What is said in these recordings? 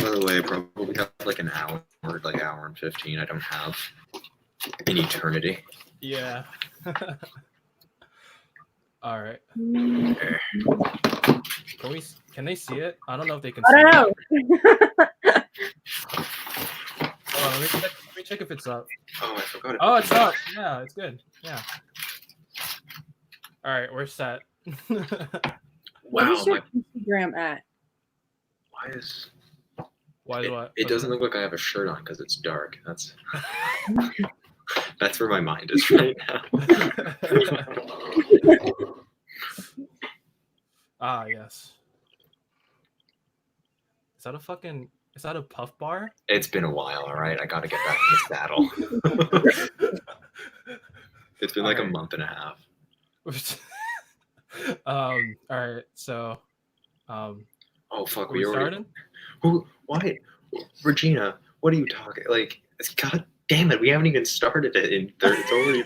By the way, I probably have like an hour, like hour and 15. I don't have an eternity. Yeah. All right. Okay. Can they see it? I don't know if they can I see don't it. know. Oh, let me check if it's up. Oh, I forgot. Oh, it's up. Yeah, it's good. Yeah. All right, we're set. What is your my, Instagram at? why is Why? What? it doesn't look like I have a shirt on because it's dark. That's where my mind is right now. Ah, yes. Is that a puff bar? It's been a while, all right? I got to get back in the saddle. It's been like a month and a half. All right, so oh fuck, we started? Why? Regina, what are you talking? Like, god damn it, we haven't even started it in 30. It's already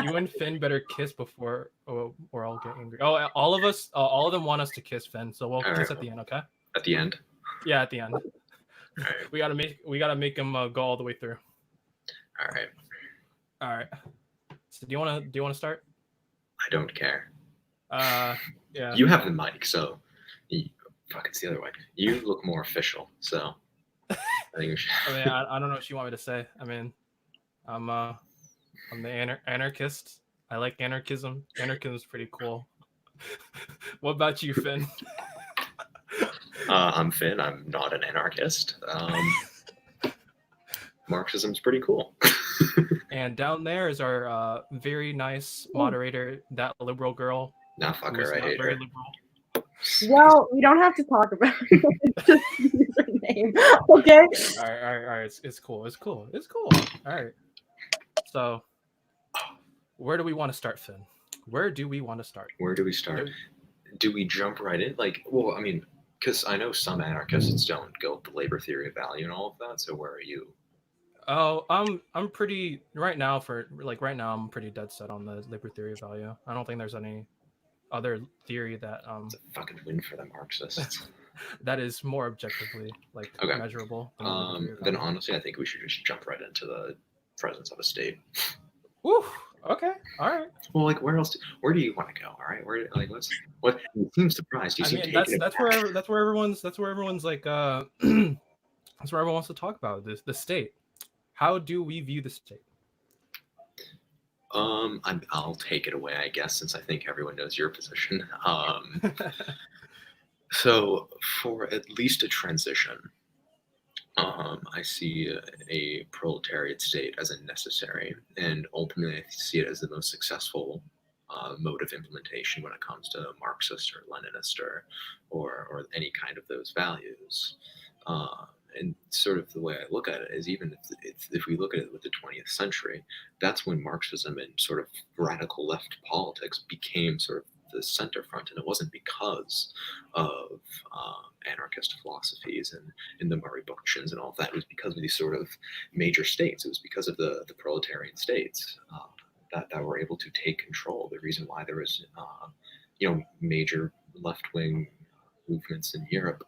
you and Finn better kiss before or I'll get angry. Oh, all of them want us to kiss Finn, so we'll kiss at the end, okay? At the end? Yeah, at the end. Right. We gotta make him go all the way through. All right. So do you want to start? I don't care. Yeah. You have the mic, so fuck, it's the other way. You look more official, so I think we should. I mean, I don't know what you want me to say. I mean, I'm the anarchist. I like anarchism. Anarchism is pretty cool. What about you, Finn? I'm Finn. I'm not an anarchist. Marxism's pretty cool. And down there is our very nice moderator, that liberal girl. Nah, fuck her. I hate her. Liberal. Well, we don't have to talk about it. Just use her name. Okay. All right. It's cool. All right. So, where do we want to start, Finn? Where do we start? Do we jump right in? Like, well, I mean, because I know some anarchists don't go with the labor theory of value and all of that. So where are you? Oh, I'm pretty right now. I'm pretty dead set on the labor theory of value. I don't think there's any other theory that It's a fucking win for the Marxists. that is more objectively measurable. Then honestly, I think we should just jump right into the presence of a state. Woo. Okay. All right. Well, like, where do you want to go? All right. What? You seem surprised. That's where everyone's like that's where everyone wants to talk about the state. How do we view the state? I'll take it away, I guess, since I think everyone knows your position. So for at least a transition, I see a proletariat state as a necessary, and ultimately I see it as the most successful mode of implementation when it comes to Marxist or Leninist or any kind of those values. And sort of the way I look at it is, even if we look at it with the 20th century, that's when Marxism and sort of radical left politics became sort of the center front, and it wasn't because of anarchist philosophies and the Murray Bookchins and all of that. It was because of these sort of major states. It was because of the proletarian states that were able to take control. The reason why there was major left-wing movements in Europe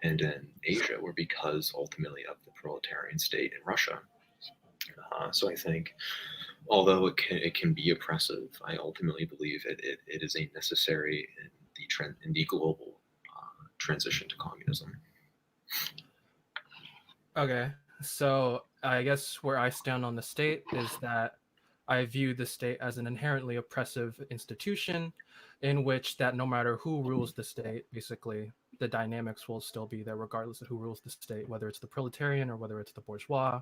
and in Asia were because ultimately of the proletarian state in Russia. So I think, although it can be oppressive, I ultimately believe it is a necessary in the global transition to communism. Okay, so I guess where I stand on the state is that I view the state as an inherently oppressive institution, in which that no matter who rules the state, basically the dynamics will still be there regardless of who rules the state, whether it's the proletarian or whether it's the bourgeois.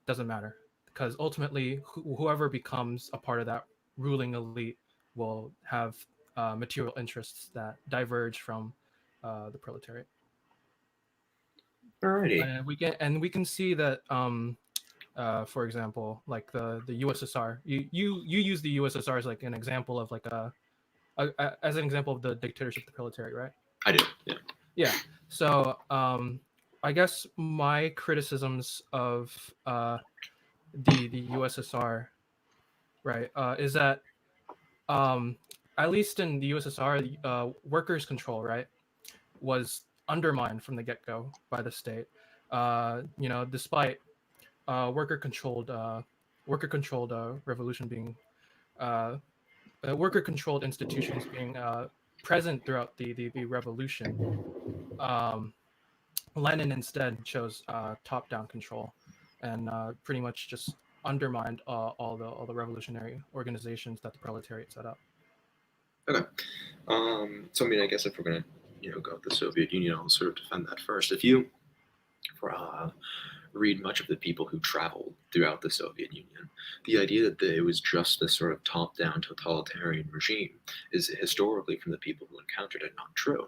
Doesn't matter, because ultimately whoever becomes a part of that ruling elite will have material interests that diverge from the proletariat. Alrighty. And we can see that for example, like the USSR, you use the USSR as like an example of like as an example of the dictatorship of the proletariat, right? I do. Yeah. So I guess my criticisms of the USSR, right, is that at least in the USSR, workers' control, right, was undermined from the get-go by the state. Despite worker-controlled revolution being uh, worker-controlled institutions being present throughout the revolution, um, Lenin instead chose top-down control, and pretty much just undermined all the revolutionary organizations that the proletariat set up. Okay. So I mean, I guess if we're gonna, go with the Soviet Union, I'll sort of defend that first. If you read much of the people who traveled throughout the Soviet Union, the idea that it was just this sort of top-down totalitarian regime is historically, from the people who encountered it, not true.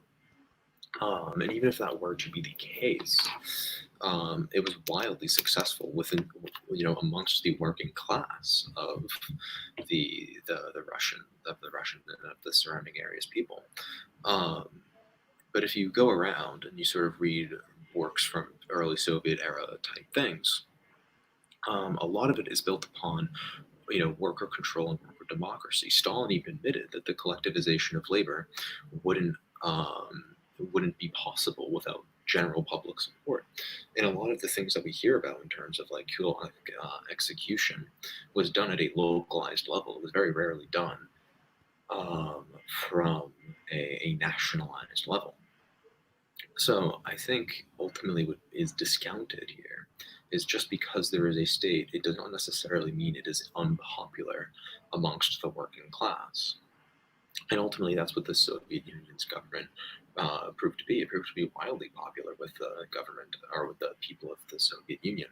And even if that were to be the case, it was wildly successful within, amongst the working class of the Russian of the surrounding areas people. But if you go around and you sort of read works from early Soviet era type things, a lot of it is built upon, worker control and worker democracy. Stalin even admitted that the collectivization of labor wouldn't be possible without general public support. And a lot of the things that we hear about in terms of like Kulak execution was done at a localized level. It was very rarely done from a nationalized level. So I think ultimately what is discounted here is just because there is a state, it does not necessarily mean it is unpopular amongst the working class. And ultimately, that's what the Soviet Union's government proved to be. It proved to be wildly popular with the government or with the people of the Soviet Union.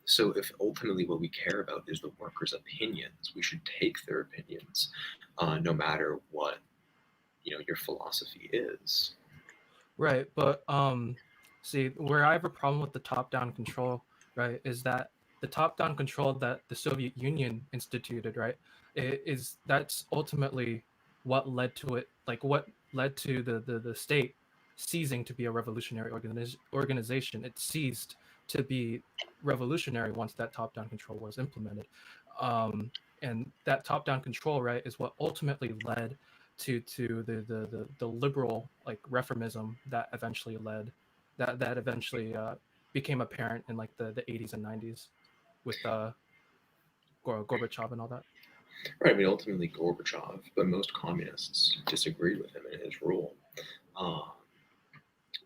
So if ultimately what we care about is the workers' opinions, we should take their opinions, no matter what your philosophy is. Right, but see, where I have a problem with the top-down control, right, is that the top-down control that the Soviet Union instituted, right, that's ultimately what led to it, like what led to the state ceasing to be a revolutionary organization. It ceased to be revolutionary once that top-down control was implemented, and that top-down control, right, is what ultimately led to the liberal like reformism that eventually became apparent in like the 80s and 90s with Gorbachev and all that. Right. I mean, ultimately Gorbachev, but most communists disagreed with him and his rule.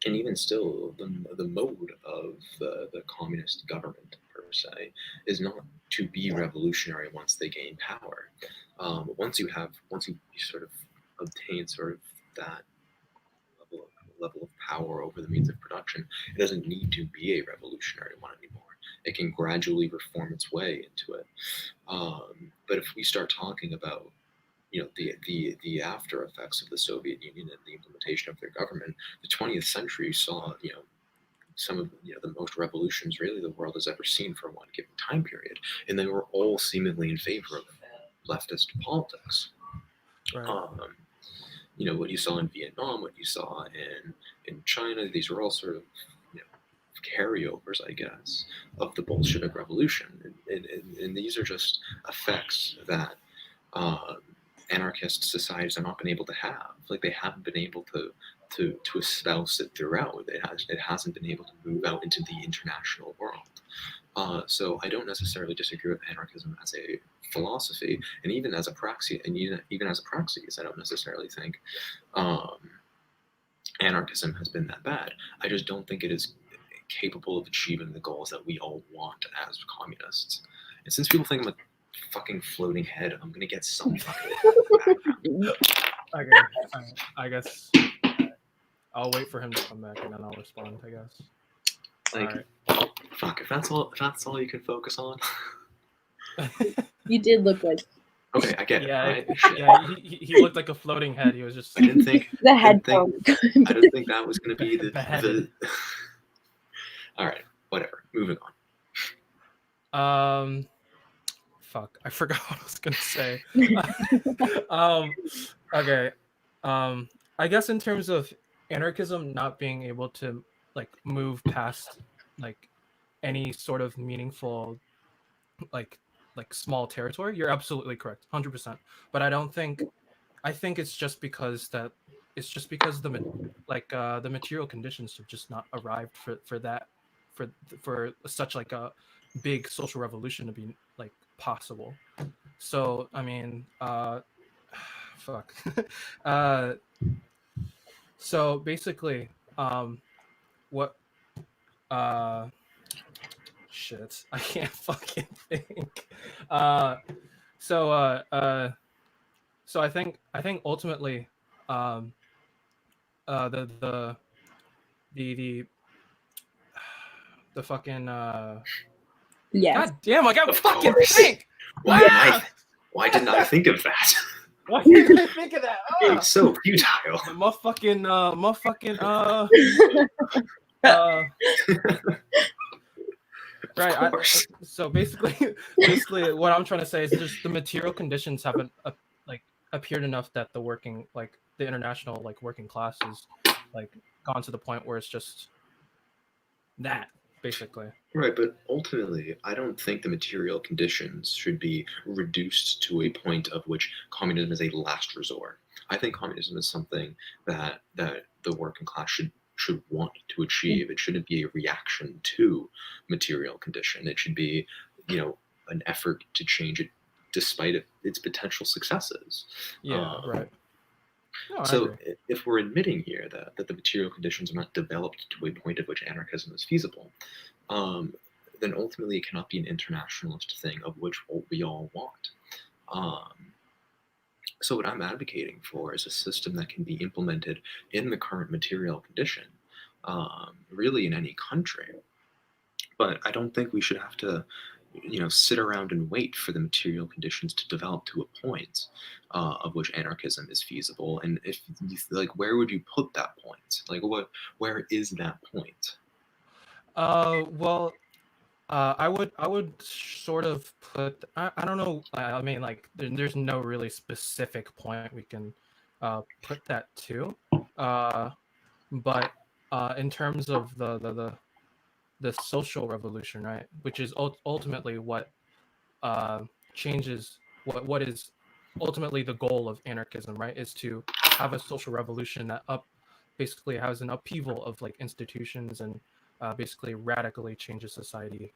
And even still, the mode of the communist government per se is not to be revolutionary once they gain power. Once you sort of obtain sort of that level of power over the means of production, it doesn't need to be a revolutionary one anymore. It can gradually reform its way into it. But if we start talking about the after effects of the Soviet Union and the implementation of their government, the 20th century saw some of the most revolutions really the world has ever seen for one given time period, and they were all seemingly in favor of leftist politics. Right. What you saw in Vietnam, what you saw in China, these were all sort of carryovers, I guess, of the Bolshevik Revolution, and these are just effects that anarchist societies have not been able to have. Like they haven't been able to espouse it throughout. It hasn't been able to move out into the international world. So I don't necessarily disagree with anarchism as a philosophy, and even as a praxis, I don't necessarily think anarchism has been that bad. I just don't think it is capable of achieving the goals that we all want as communists. And since people think I'm a fucking floating head, I'm gonna get some fucking Okay, I guess I'll wait for him to come back and then I'll respond, I guess. Like, all right. Fuck, if that's all you can focus on. You did look like Okay, I get it. Yeah, Right? yeah, he looked like a floating head. He was just I didn't think the I didn't headphone. think that was going to be the Beheaded. All right, whatever. Moving on. Fuck, I forgot what I was gonna say. Okay. I guess in terms of anarchism not being able to like move past like any sort of meaningful like like small territory, you're absolutely correct, 100%. But I think it's just because the the material conditions have just not arrived for that for such like a big social revolution to be like possible. So I mean, fuck. uh, so basically, what uh shit, I can't fucking think. Uh, so so I think ultimately, um, the the the fucking Yes. god damn, I got Of fucking course. think. Why didn't I think of that? Why didn't I think of that? It's so futile. The motherfucking right. Of course. So basically, what I'm trying to say is just the material conditions haven't like appeared enough that the working like the international like working classes like gone to the point where it's just that basically. Right, but ultimately, I don't think the material conditions should be reduced to a point of which communism is a last resort. I think communism is something that the working class should want to achieve. It shouldn't be a reaction to material condition. It should be, an effort to change it despite its potential successes. Yeah, right. No, I So agree. if we're admitting here that the material conditions are not developed to a point at which anarchism is feasible, then ultimately it cannot be an internationalist thing of which we all want. So what I'm advocating for is a system that can be implemented in the current material condition, really in any country. But I don't think we should have to, sit around and wait for the material conditions to develop to a point of which anarchism is feasible. And if like, where would you put that point? Like, where is that point? Well, I would sort of put I don't know, I mean like there's no really specific point we can put that to, but in terms of the social revolution, right, which is ultimately what changes what is ultimately the goal of anarchism, right, is to have a social revolution that basically has an upheaval of like institutions and basically radically changes society,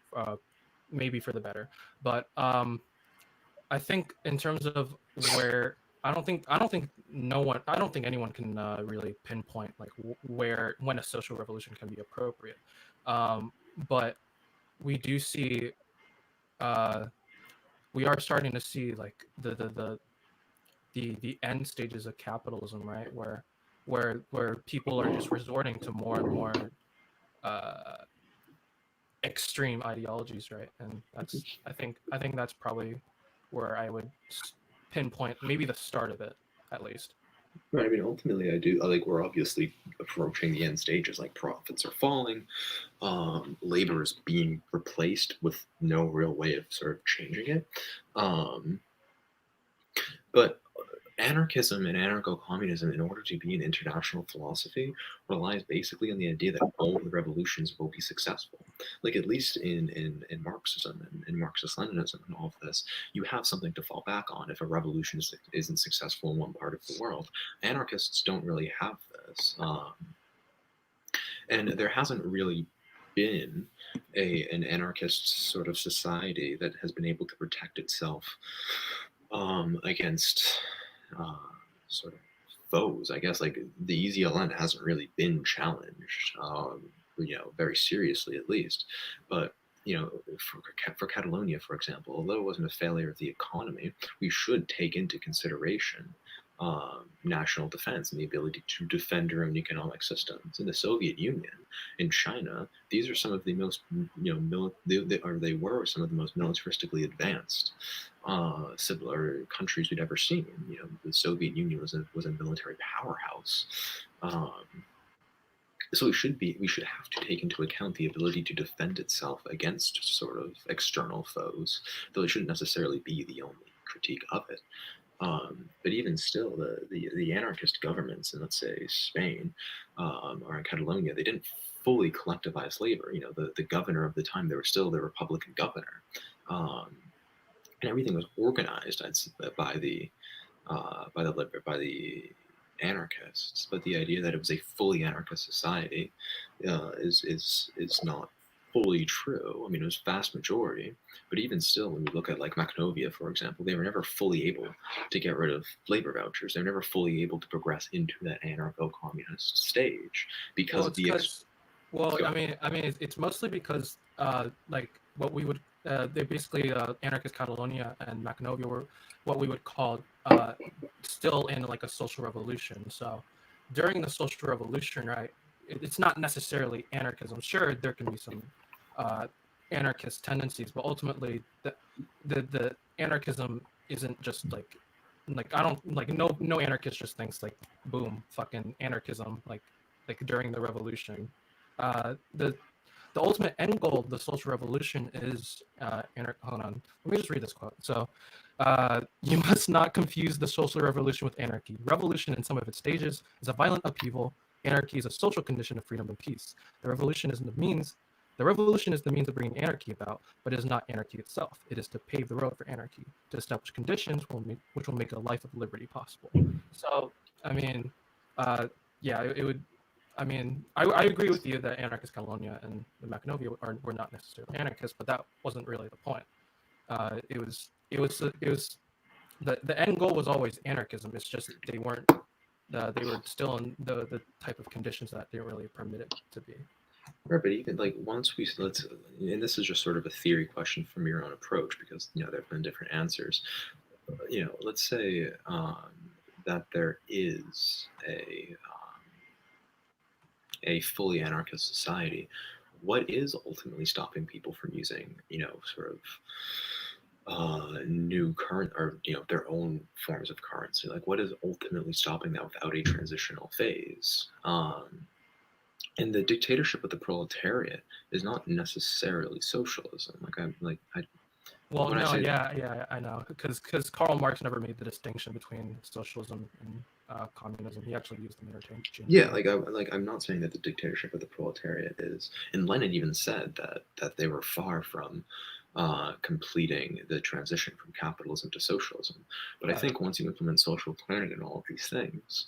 maybe for the better. But I think in terms of where I don't think anyone can really pinpoint like where when a social revolution can be appropriate. But we do see uh, we are starting to see like the end stages of capitalism, right? Where people are just resorting to more and more uh, extreme ideologies, right? And that's I think that's probably where I would pinpoint maybe the start of it at least. Right. I mean, ultimately, like we're obviously approaching the end stages. Like profits are falling, labor is being replaced with no real way of sort of changing it. But anarchism and anarcho-communism, in order to be an international philosophy, relies basically on the idea that all the revolutions will be successful. Like at least in Marxism and in Marxist-Leninism and all of this, you have something to fall back on if a revolution isn't successful in one part of the world. Anarchists don't really have this. And there hasn't really been an anarchist sort of society that has been able to protect itself against sort of foes. I guess like the EZLN hasn't really been challenged, very seriously at least. But for Catalonia, for example, although it wasn't a failure of the economy, we should take into consideration national defense and the ability to defend our own economic systems. In the Soviet Union, in China, these are some of the most, they were some of the most militaristically advanced similar countries we'd ever seen. The Soviet Union was a military powerhouse. So we should have to take into account the ability to defend itself against sort of external foes, though it shouldn't necessarily be the only critique of it. But even still, the anarchist governments in, let's say, Spain or in Catalonia, they didn't fully collectivize labor. The governor of the time, they were still the Republican governor. and everything was organized by the by the anarchists. But the idea that it was a fully anarchist society is not fully true. I mean, it was vast majority, but even still, when we look at like Macedonia, for example, they were never fully able to get rid of labor vouchers. They were never fully able to progress into that anarcho-communist stage because Well, of it's the because, well, Go. it's mostly because, like what we would, they basically anarchist Catalonia and Macedonia were what we would call still in like a social revolution. So during the social revolution, right, it's not necessarily anarchism. Sure, there can be some uh, anarchist tendencies, but ultimately the anarchism isn't just like I don't like no anarchist just thinks like boom fucking anarchism like during the revolution. The ultimate end goal of the social revolution is hold on, let me just read this quote. So you must not confuse the social revolution with anarchy. Revolution in some of its stages is a violent upheaval. Anarchy is a social condition of freedom and peace. The revolution is the means of bringing anarchy about, but it is not anarchy itself. It is to pave the road for anarchy, to establish conditions which will make a life of liberty possible. So, I mean, yeah, it would. I mean, I agree with you that anarchist Catalonia and the Macedonia were not necessarily anarchists, but that wasn't really the point. It was the end goal was always anarchism. It's just they weren't. They were still in the type of conditions that they were really permitted to be. Right, but even like once we let's, and this is just sort of a theory question from your own approach because there have been different answers. Let's say that there is a fully anarchist society. What is ultimately stopping people from using, sort of new current or their own forms of currency? Like, what is ultimately stopping that without a transitional phase? And the dictatorship of the proletariat is not necessarily socialism. Well, When I no, say yeah, I know, because Karl Marx never made the distinction between socialism and communism. He actually used them yeah, interchangeably. I'm not saying that the dictatorship of the proletariat is, and Lenin even said that they were far from completing the transition from capitalism to socialism. But I think once you implement social planning and all of these things,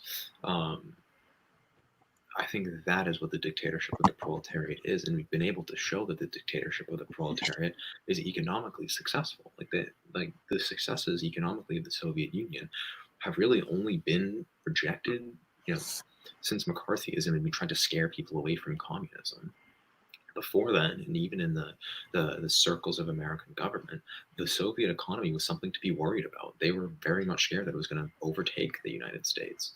I think that is what the dictatorship of the proletariat is, and we've been able to show that the dictatorship of the proletariat is economically successful. Like the successes economically of the Soviet Union have really only been projected, since McCarthyism and we tried to scare people away from communism. Before then, and even in the circles of American government, the Soviet economy was something to be worried about. They were very much scared that it was going to overtake the United States.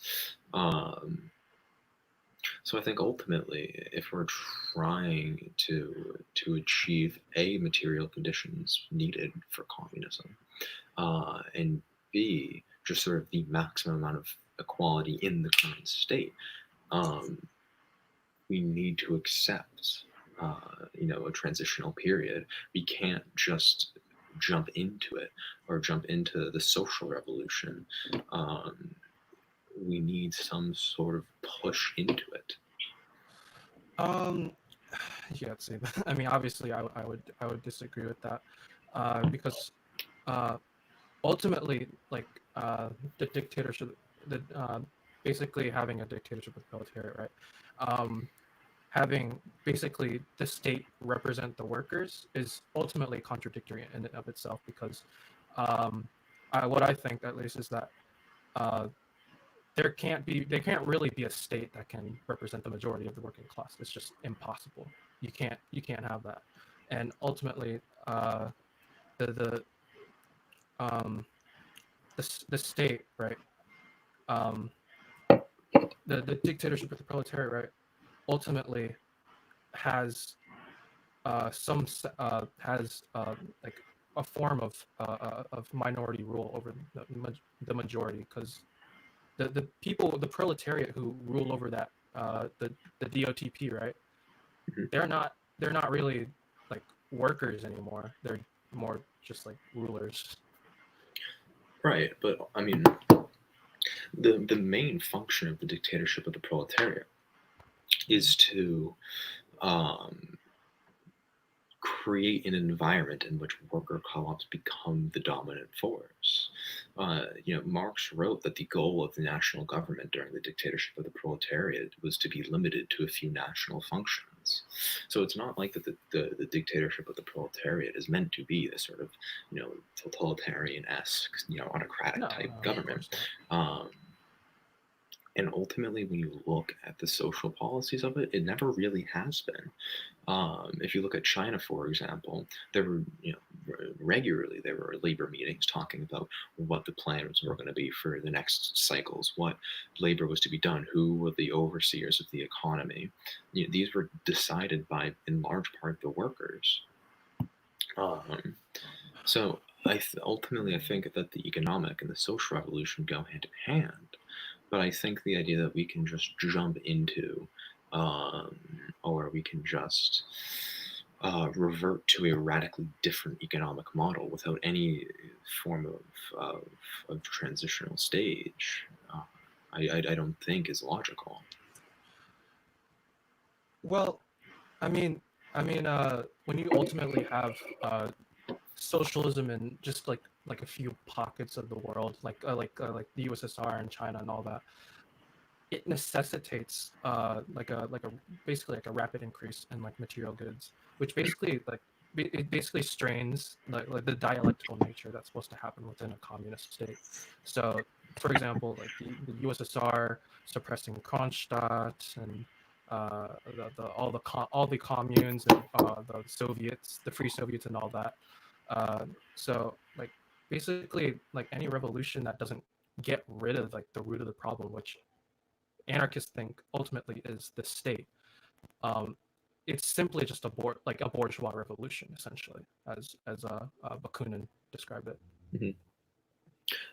So I think ultimately, if we're trying to achieve A, material conditions needed for communism, and B, just sort of the maximum amount of equality in the current state, we need to accept, a transitional period. We can't just jump into it or jump into the social revolution. We need some sort of push into it. Um, yeah, let's see. I mean, obviously, I would disagree with that, because ultimately, like the dictatorship, the basically having a dictatorship with proletariat, right? Having basically the state represent the workers is ultimately contradictory in and of itself because what I think at least is that uh, there can't really be a state that can represent the majority of the working class. It's just impossible. You can't have that, and ultimately the the um the state, right, um the dictatorship of the proletariat, right, ultimately has has like a form of minority rule over the majority because the proletariat who rule over that the DOTP, right, Mhm. they're not really like workers anymore. They're more just like rulers. Right, but I mean, the main function of the dictatorship of the proletariat is to um, create an environment in which worker co-ops become the dominant force. Marx wrote that the goal of the national government during the dictatorship of the proletariat was to be limited to a few national functions. So it's not like that the dictatorship of the proletariat is meant to be this sort of, totalitarian-esque, autocratic type of government. course not. And ultimately, when you look at the social policies of it, it never really has been. If you look at China, for example, there were, regularly there were labor meetings talking about what the plans were going to be for the next cycles, what labor was to be done, who were the overseers of the economy. These were decided by, in large part, the workers. So ultimately, I think that the economic and the social revolution go hand in hand. But I think the idea that we can just jump into, or we can just revert to a radically different economic model without any form of transitional stage, I don't think is logical. Well, I mean, when you ultimately have socialism in just like a few pockets of the world, like the USSR and China and all that, it necessitates basically like a rapid increase in like material goods, which basically it basically strains like the dialectical nature that's supposed to happen within a communist state. So, for example, like the USSR suppressing Kronstadt and all the communes and the Soviets, the Free Soviets, and all that. So like basically like any revolution that doesn't get rid of like the root of the problem, which anarchists think ultimately is the state. It's simply just a bourgeois revolution, essentially, as Bakunin described it. Mm-hmm.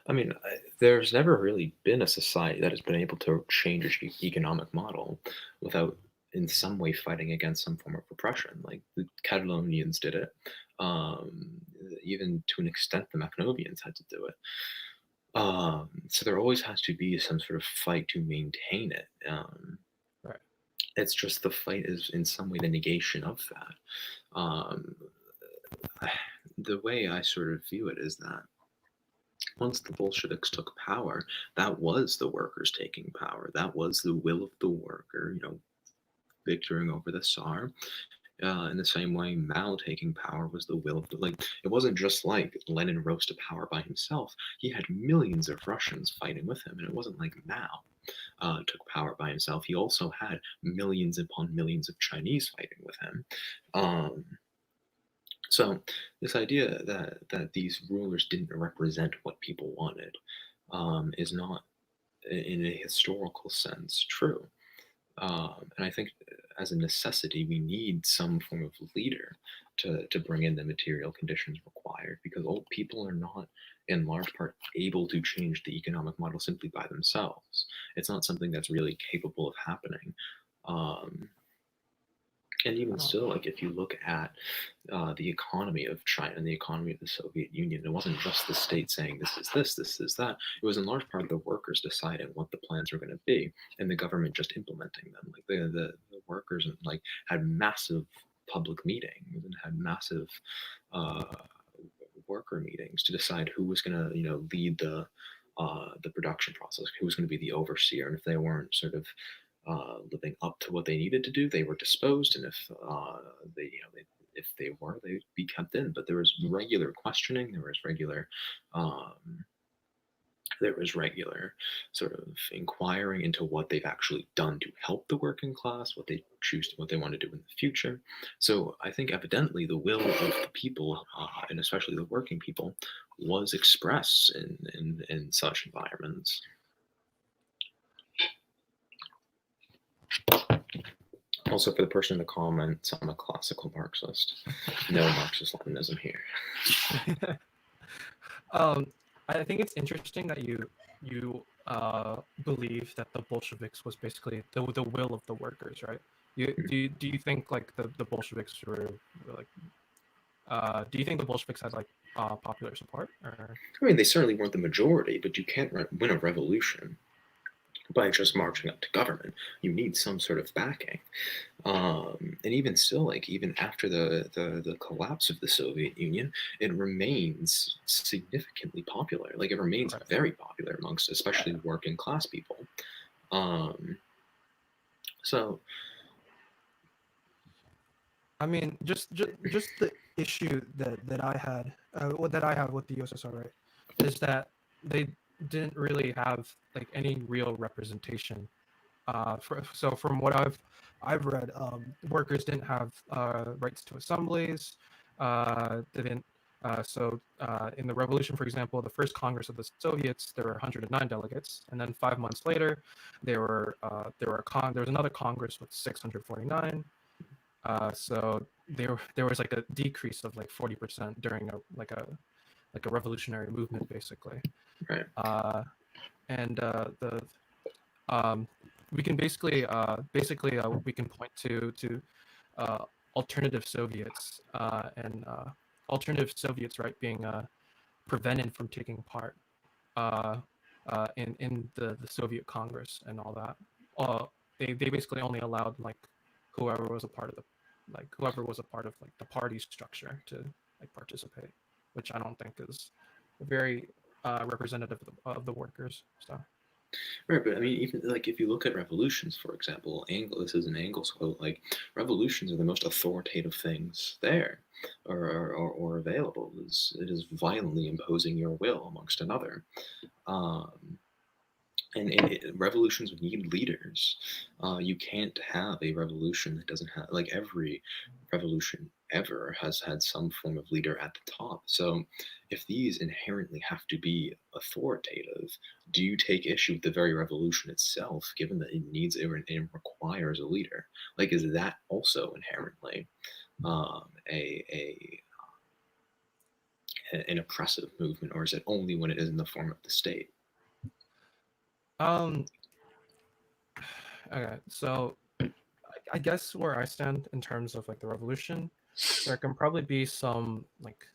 I mean, there's never really been a society that has been able to change its economic model without, in some way, fighting against some form of repression. Like the Catalonians did it. Even to an extent, the Macnovians had to do it. So there always has to be some sort of fight to maintain it. Right. It's just the fight is in some way the negation of that. The way I sort of view it is that once the Bolsheviks took power, that was the workers taking power. That was the will of the worker, victoring over the Tsar. In the same way, Mao taking power was the will of the, like, it wasn't just like Lenin rose to power by himself. He had millions of Russians fighting with him, and it wasn't like Mao took power by himself. He also had millions upon millions of Chinese fighting with him. So this idea that these rulers didn't represent what people wanted is not, in a historical sense, true. And I think as a necessity, we need some form of leader to bring in the material conditions required, because old people are not, in large part, able to change the economic model simply by themselves. It's not something that's really capable of happening. And even still, like if you look at the economy of China and the economy of the Soviet Union, it wasn't just the state saying this is this, this is that. It was in large part the workers deciding what the plans were going to be, and the government just implementing them. Like the workers like had massive public meetings and had massive worker meetings to decide who was going to lead the production process, who was going to be the overseer, and if they weren't sort of living up to what they needed to do, they were disposed, and if if they were, they'd be kept in. But there was regular questioning. There was regular sort of inquiring into what they've actually done to help the working class, what they want to do in the future. So I think evidently the will of the people, and especially the working people, was expressed in such environments. Also, for the person in the comments, I'm a classical Marxist. No Marxist-Leninism here. I think it's interesting that you believe that the Bolsheviks was basically the will of the workers, right? Do you think like the Bolsheviks were like do you think the Bolsheviks had like popular support? Or? I mean, they certainly weren't the majority, but you can't win a revolution by just marching up to government. You need some sort of backing. And even still, like even after the collapse of the Soviet Union, it remains significantly popular. Like it remains Right. very popular amongst especially working class people. Um, so I mean, just the issue that I had, that I have with the USSR, right, is that they didn't really have like any real representation. So from what I've read, workers didn't have rights to assemblies. They didn't. In the revolution, for example, the first Congress of the Soviets, there were 109 delegates, and then 5 months later, there was another Congress with 649. So there was like a decrease of like 40% during a revolutionary movement, basically. right, And the um, we can we can point to uh, alternative Soviets and alternative Soviets, right, being prevented from taking part uh, in the Soviet Congress and all that. They basically only allowed like whoever was a part of like the party structure to like participate, which I don't think is very representative of the workers. So right. But I mean, even like if you look at revolutions, for example, this is an Engels quote. Like revolutions are the most authoritative things there, or available. It is violently imposing your will amongst another. Um, and revolutions need leaders. You can't have a revolution that doesn't have, like every revolution ever has had some form of leader at the top. So if these inherently have to be authoritative, do you take issue with the very revolution itself, given that it requires a leader? Like, is that also inherently um, a, a an oppressive movement, or is it only when it is in the form of the state? um okay, so I guess where I stand in terms of like the revolution, there can probably be some like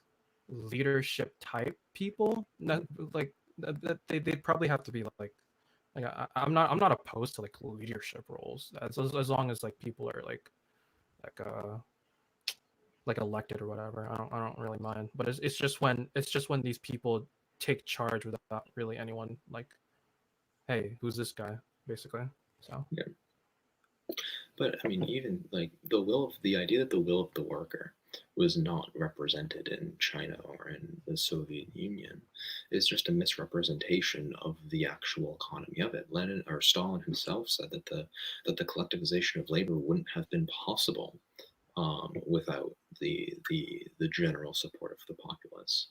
leadership type people that like they'd probably have to be like I'm not opposed to like leadership roles as long as like people are like like elected or whatever. I don't really mind, but it's just when these people take charge without really anyone like, hey, who's this guy, basically. So Yeah. But I mean, even like the idea that the will of the worker was not represented in China or in the Soviet Union is just a misrepresentation of the actual economy of it. Lenin or Stalin himself said that the collectivization of labor wouldn't have been possible without the general support of the populace.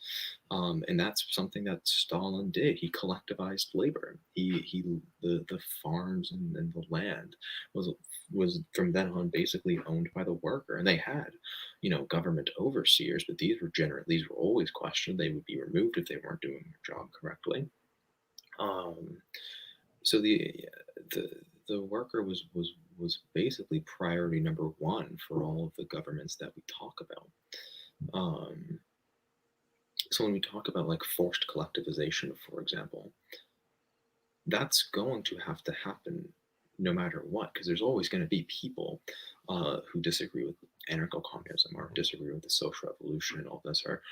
And that's something that Stalin did. He collectivized labor. The farms and the land was was from then on basically owned by the worker, and they had, government overseers, but these were always questioned. They would be removed if they weren't doing their job correctly. Um, so the the worker was basically priority number one for all of the governments that we talk about. Um, so when we talk about like forced collectivization, for example, that's going to have to happen no matter what, because there's always going to be people who disagree with anarcho-communism or disagree with the social revolution, and all this are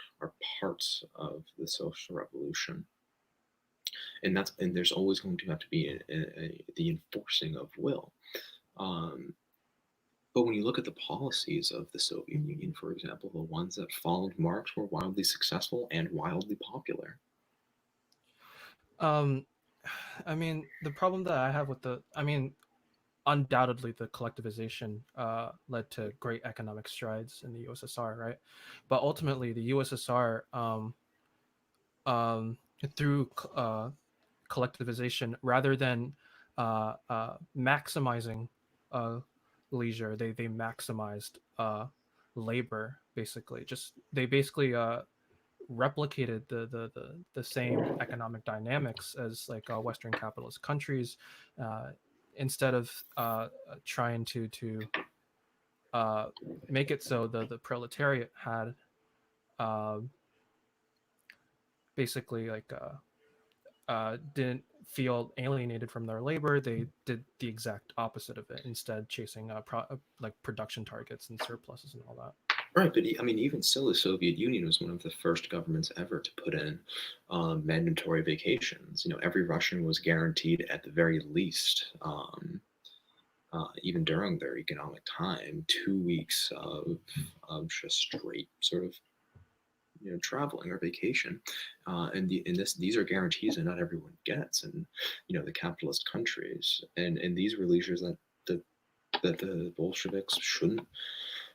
parts of the social revolution. And there's always going to have to be the enforcing of will. Um, but when you look at the policies of the Soviet Union, for example, the ones that followed Marx were wildly successful and wildly popular. um I mean, the problem that I have with I mean, undoubtedly the collectivization led to great economic strides in the USSR, right? But ultimately, the USSR, um, through collectivization, rather than maximizing uh, leisure, they maximized labor. Basically, just they basically replicated the same economic dynamics as like Western capitalist countries, uh, instead of trying to uh, make it so the proletariat had uh, basically like didn't feel alienated from their labor, they did the exact opposite of it, instead chasing like production targets and surpluses and all that. Right, but I mean, even still, the Soviet Union was one of the first governments ever to put in mandatory vacations. You know, every Russian was guaranteed, at the very least, even during their economic time, 2 weeks of just straight sort of, you know, traveling or vacation. These are guarantees that not everyone gets in, you know, the capitalist countries. And these were leisures that the Bolsheviks shouldn't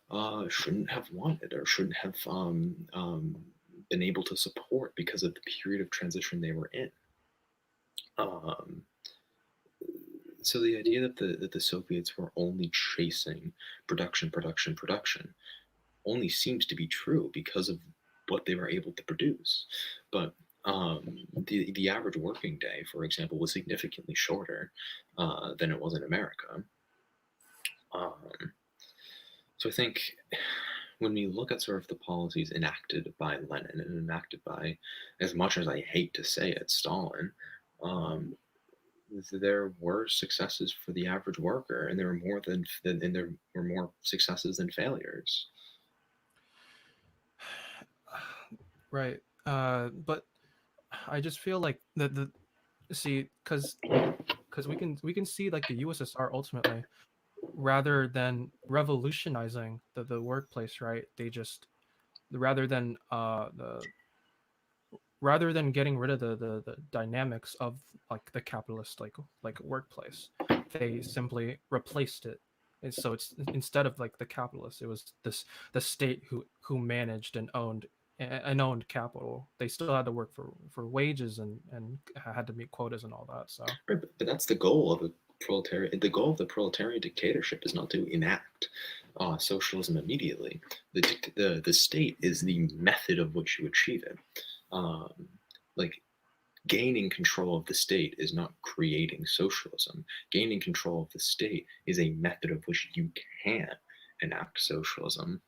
have wanted, or shouldn't have been able to support, because of the period of transition they were in. Um, so the idea that the Soviets were only chasing production only seems to be true because of what they were able to produce. But the average working day, for example, was significantly shorter than it was in America. So I think when we look at sort of the policies enacted by Lenin and enacted by, as much as I hate to say it, Stalin, there were successes for the average worker, and there were more successes than failures. Right. But I just feel like the see, because we can see like the USSR ultimately, rather than revolutionizing the workplace, right? They just rather than getting rid of the dynamics of like the capitalist like workplace, they simply replaced it. And so it's, instead of like the capitalists, it was the state who managed and owned capital. They still had to work for wages and had to meet quotas and all that. So Right, but that's the goal of a proletarian. The goal of the proletarian dictatorship is not to enact socialism immediately. The state is the method of which you achieve it. Like, gaining control of the state is not creating socialism. Gaining control of the state is a method of which you can enact socialism.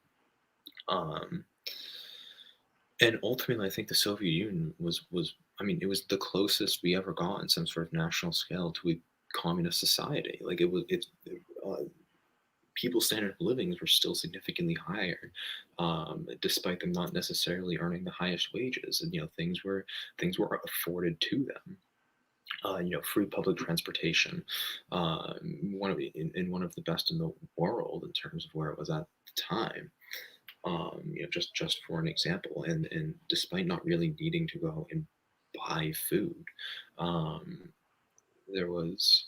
And ultimately, I think the Soviet Union was I mean, it was the closest we ever got in some sort of national scale to a communist society. Like, people's standard of livings were still significantly higher, despite them not necessarily earning the highest wages. And, you know, things were afforded to them. You know, free public transportation, one of the best in the world in terms of where it was at the time. You know, just for an example, and despite not really needing to go and buy food, there was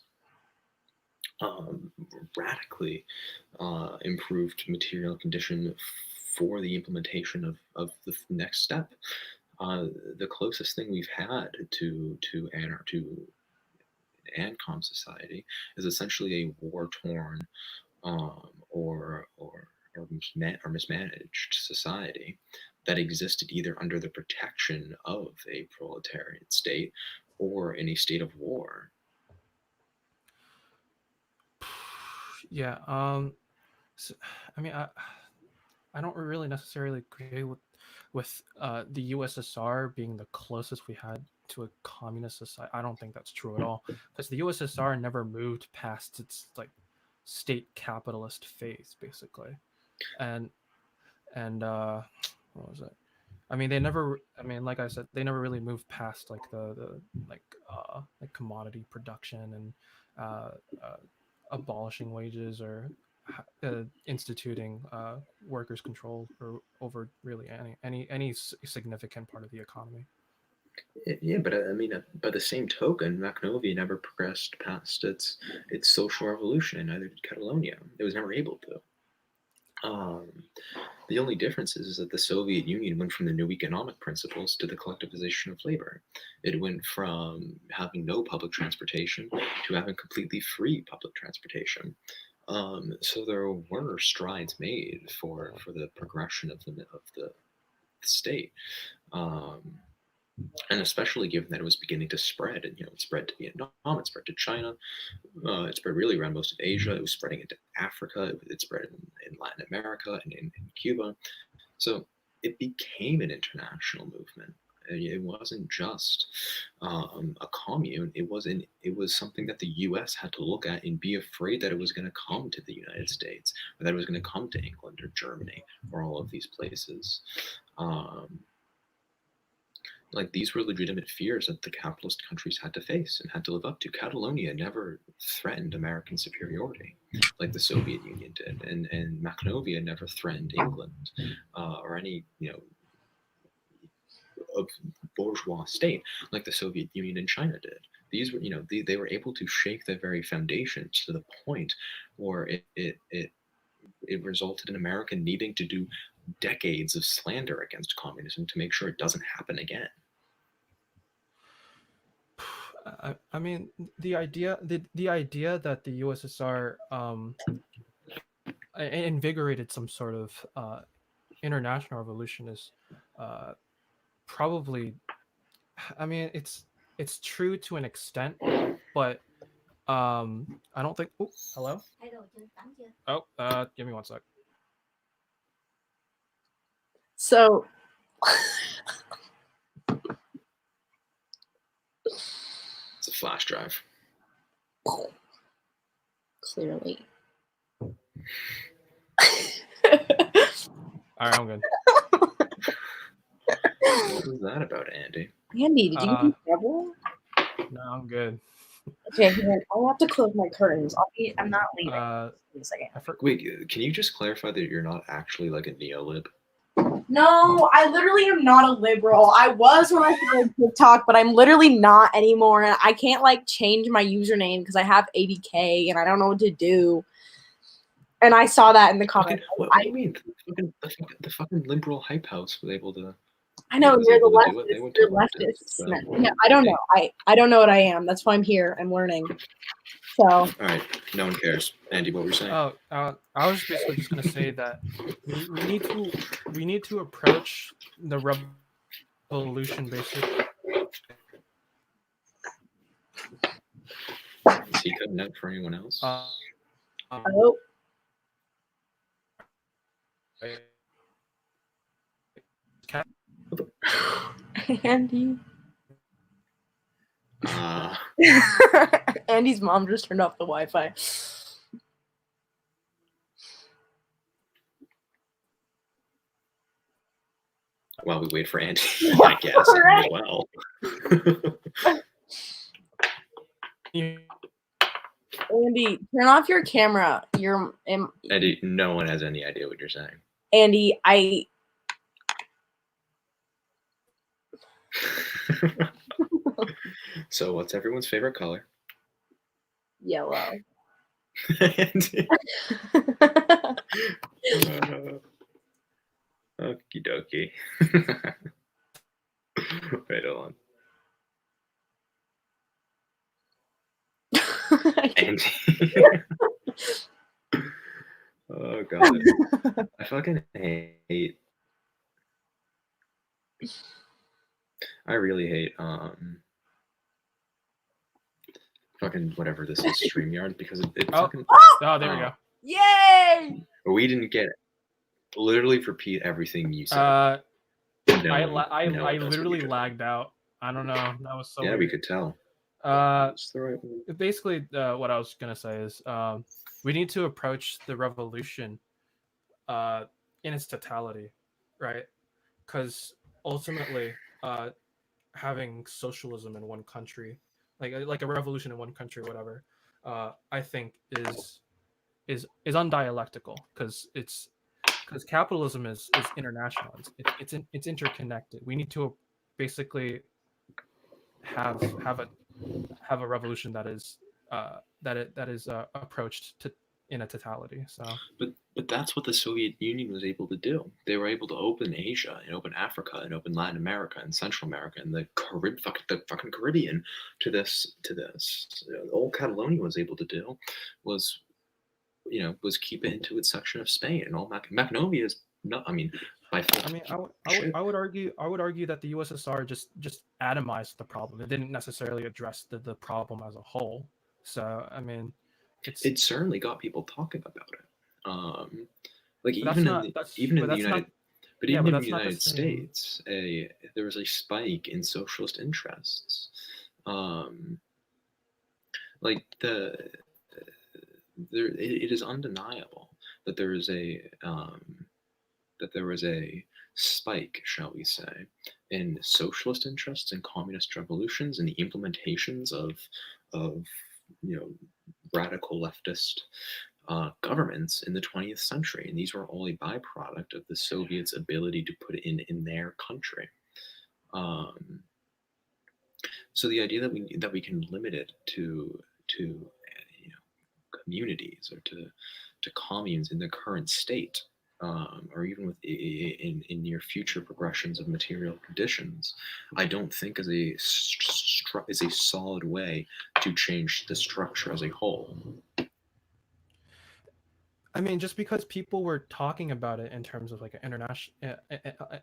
radically improved material condition for the implementation of the next step. The closest thing we've had to ANCOM society is essentially a war-torn or mismanaged society that existed either under the protection of a proletariat state or in a state of war. yeah, so, I mean, I don't really necessarily agree with the USSR being the closest we had to a communist society. I don't think that's true at all, because the USSR never moved past its like state capitalist phase, basically. And what was it? I mean, they never. I mean, like I said, they never really moved past like the like commodity production and uh, uh, abolishing wages, or instituting workers' control over really any significant part of the economy. Yeah, but I mean, by the same token, Macedonia never progressed past its social revolution, and neither did Catalonia. It was never able to. The only difference is that the Soviet Union went from the new economic principles to the collectivization of labor. It went from having no public transportation to having completely free public transportation. So there were strides made for the progression of the state. And especially given that it was beginning to spread, and, you know, it spread to Vietnam, it spread to China, it spread really around most of Asia. It was spreading into Africa. It spread in Latin America and in Cuba. So it became an international movement. It wasn't just a commune. It was something that the U.S. had to look at and be afraid that it was going to come to the United States, or that it was going to come to England or Germany or all of these places. Like, these were legitimate fears that the capitalist countries had to face and had to live up to. Catalonia never threatened American superiority like the Soviet Union did, and Macedonia never threatened England or any, a bourgeois state like the Soviet Union and China did. These were, they were able to shake the very foundations to the point where it resulted in America needing to do decades of slander against communism to make sure it doesn't happen again. I mean, the idea that the USSR invigorated some sort of international revolution is probably, I mean, it's true to an extent, but I don't think. Oh, hello. Oh, give me one sec. So It's a flash drive. clearly. All right, I'm good. What was that about, Andy? Andy, did you get in trouble? No, I'm good. Okay, I'll have to close my curtains. I'm not leaving. In a second. Wait, can you just clarify that you're not actually like a neolib? No, I literally am not a liberal. I was when I started TikTok, but I'm literally not anymore. And I can't like change my username because I have ABK and I don't know what to do. And I saw that in the comments. What do you mean? The fucking liberal hype house was able to. I know you're the leftist. You're leftist. Yeah, I don't know. I don't know what I am. That's why I'm here. I'm learning. So. All right, no one cares. Andy, what were you saying? Oh, I was basically just gonna say that we need to approach the revolution basically. Is he cutting out for anyone else? Oh. Andy. Andy's mom just turned off the Wi-Fi. While we wait for Andy, I guess. Right. Well. Andy, turn off your camera. Andy, no one has any idea what you're saying. Andy, So, what's everyone's favorite color? Yellow. Okie dokie. Wait, hold on. Andy. Oh god. I fucking hate. I really hate fucking whatever this is, StreamYard, because it fucking. Oh, there we go. Yay! We didn't get it. Literally repeat everything you said. I literally lagged out. I don't know. That was so. Yeah, weird. We could tell. Basically, what I was gonna say is, we need to approach the revolution, in its totality, right? Because ultimately, having socialism in one country, like a revolution in one country, or whatever, I think is undialectical, because capitalism is international. It's interconnected. We need to basically have a revolution that is approached in a totality. So, but that's what the Soviet Union was able to do. They were able to open Asia and open Africa and open Latin America and Central America and the fucking Caribbean to this. All Catalonia was able to do was keep it into its section of Spain, and all Macedonia is not. I mean, I would argue that the USSR just atomized the problem. It didn't necessarily address the problem as a whole. So, I mean, it certainly got people talking about it. Like, even in the But Yeah, even but in the that's not the United same. States, there was a spike in socialist interests. Um, like it is undeniable that there was a spike, shall we say, in socialist interests and communist revolutions and the implementations of you know radical leftist governments in the 20th century, and these were all a byproduct of the Soviets' ability to put it in their country. Um, so the idea that we can limit it to communities or to communes in the current state, or even in near future progressions of material conditions, I don't think is a solid way to change the structure as a whole. I mean, just because people were talking about it in terms of like an international,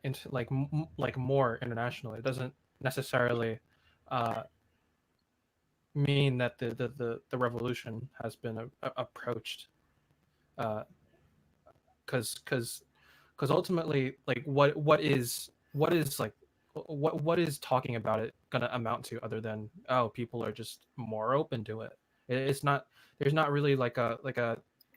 into like more internationally, it doesn't necessarily uh, mean that the revolution has been approached. Because ultimately, like what is like what is talking about it gonna amount to other than, oh, people are just more open to it. It's not, there's not really like a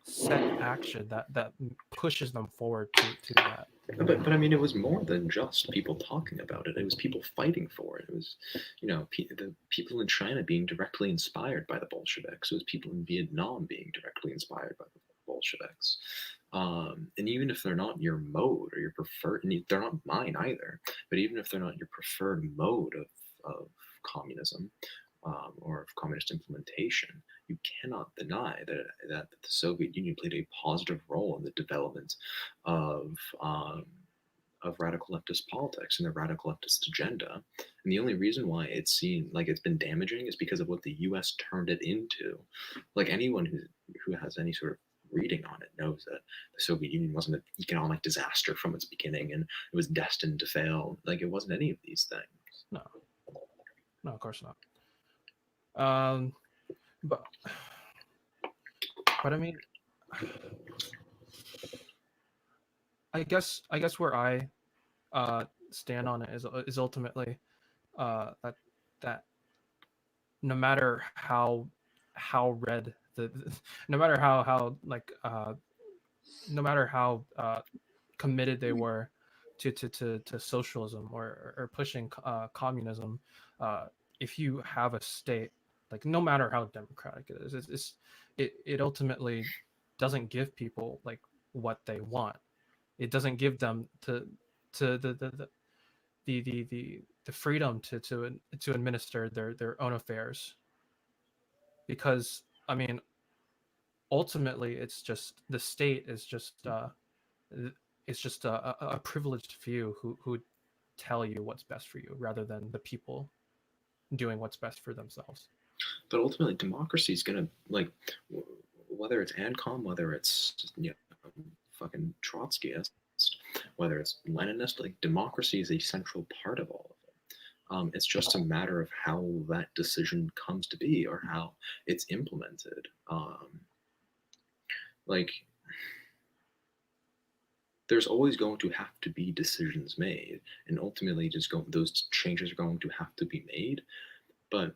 set action that pushes them forward to that. But I mean, it was more than just people talking about it. It was people fighting for it. It was, the people in China being directly inspired by the Bolsheviks. It was people in Vietnam being directly inspired by the Bolsheviks. And even if they're not your mode or your preferred, and they're not mine either, but even if they're not your preferred mode of communism, or of communist implementation, you cannot deny that the Soviet Union played a positive role in the development of um, of radical leftist politics and the radical leftist agenda. And the only reason why it's seen like it's been damaging is because of what the U.S. turned it into. Like anyone who has any sort of reading on it knows that the Soviet Union wasn't an economic disaster from its beginning and it was destined to fail. Like it wasn't any of these things. No, no, of course not. Um, but I mean, I guess where I stand on it is ultimately that no matter how red no matter how like no matter how committed they were to socialism or pushing communism, uh, if you have a state, like no matter how democratic it is, it ultimately doesn't give people like what they want. It doesn't give them to the freedom to administer their own affairs, because I mean, ultimately it's just the state is just it's just a privileged few who tell you what's best for you rather than the people doing what's best for themselves. But ultimately, democracy is gonna like whether it's ANCOM, whether it's fucking Trotskyist, whether it's Leninist, like democracy is a central part of all of it. It's just a matter of how that decision comes to be or how it's implemented. Like there's always going to have to be decisions made, and ultimately, those changes are going to have to be made. But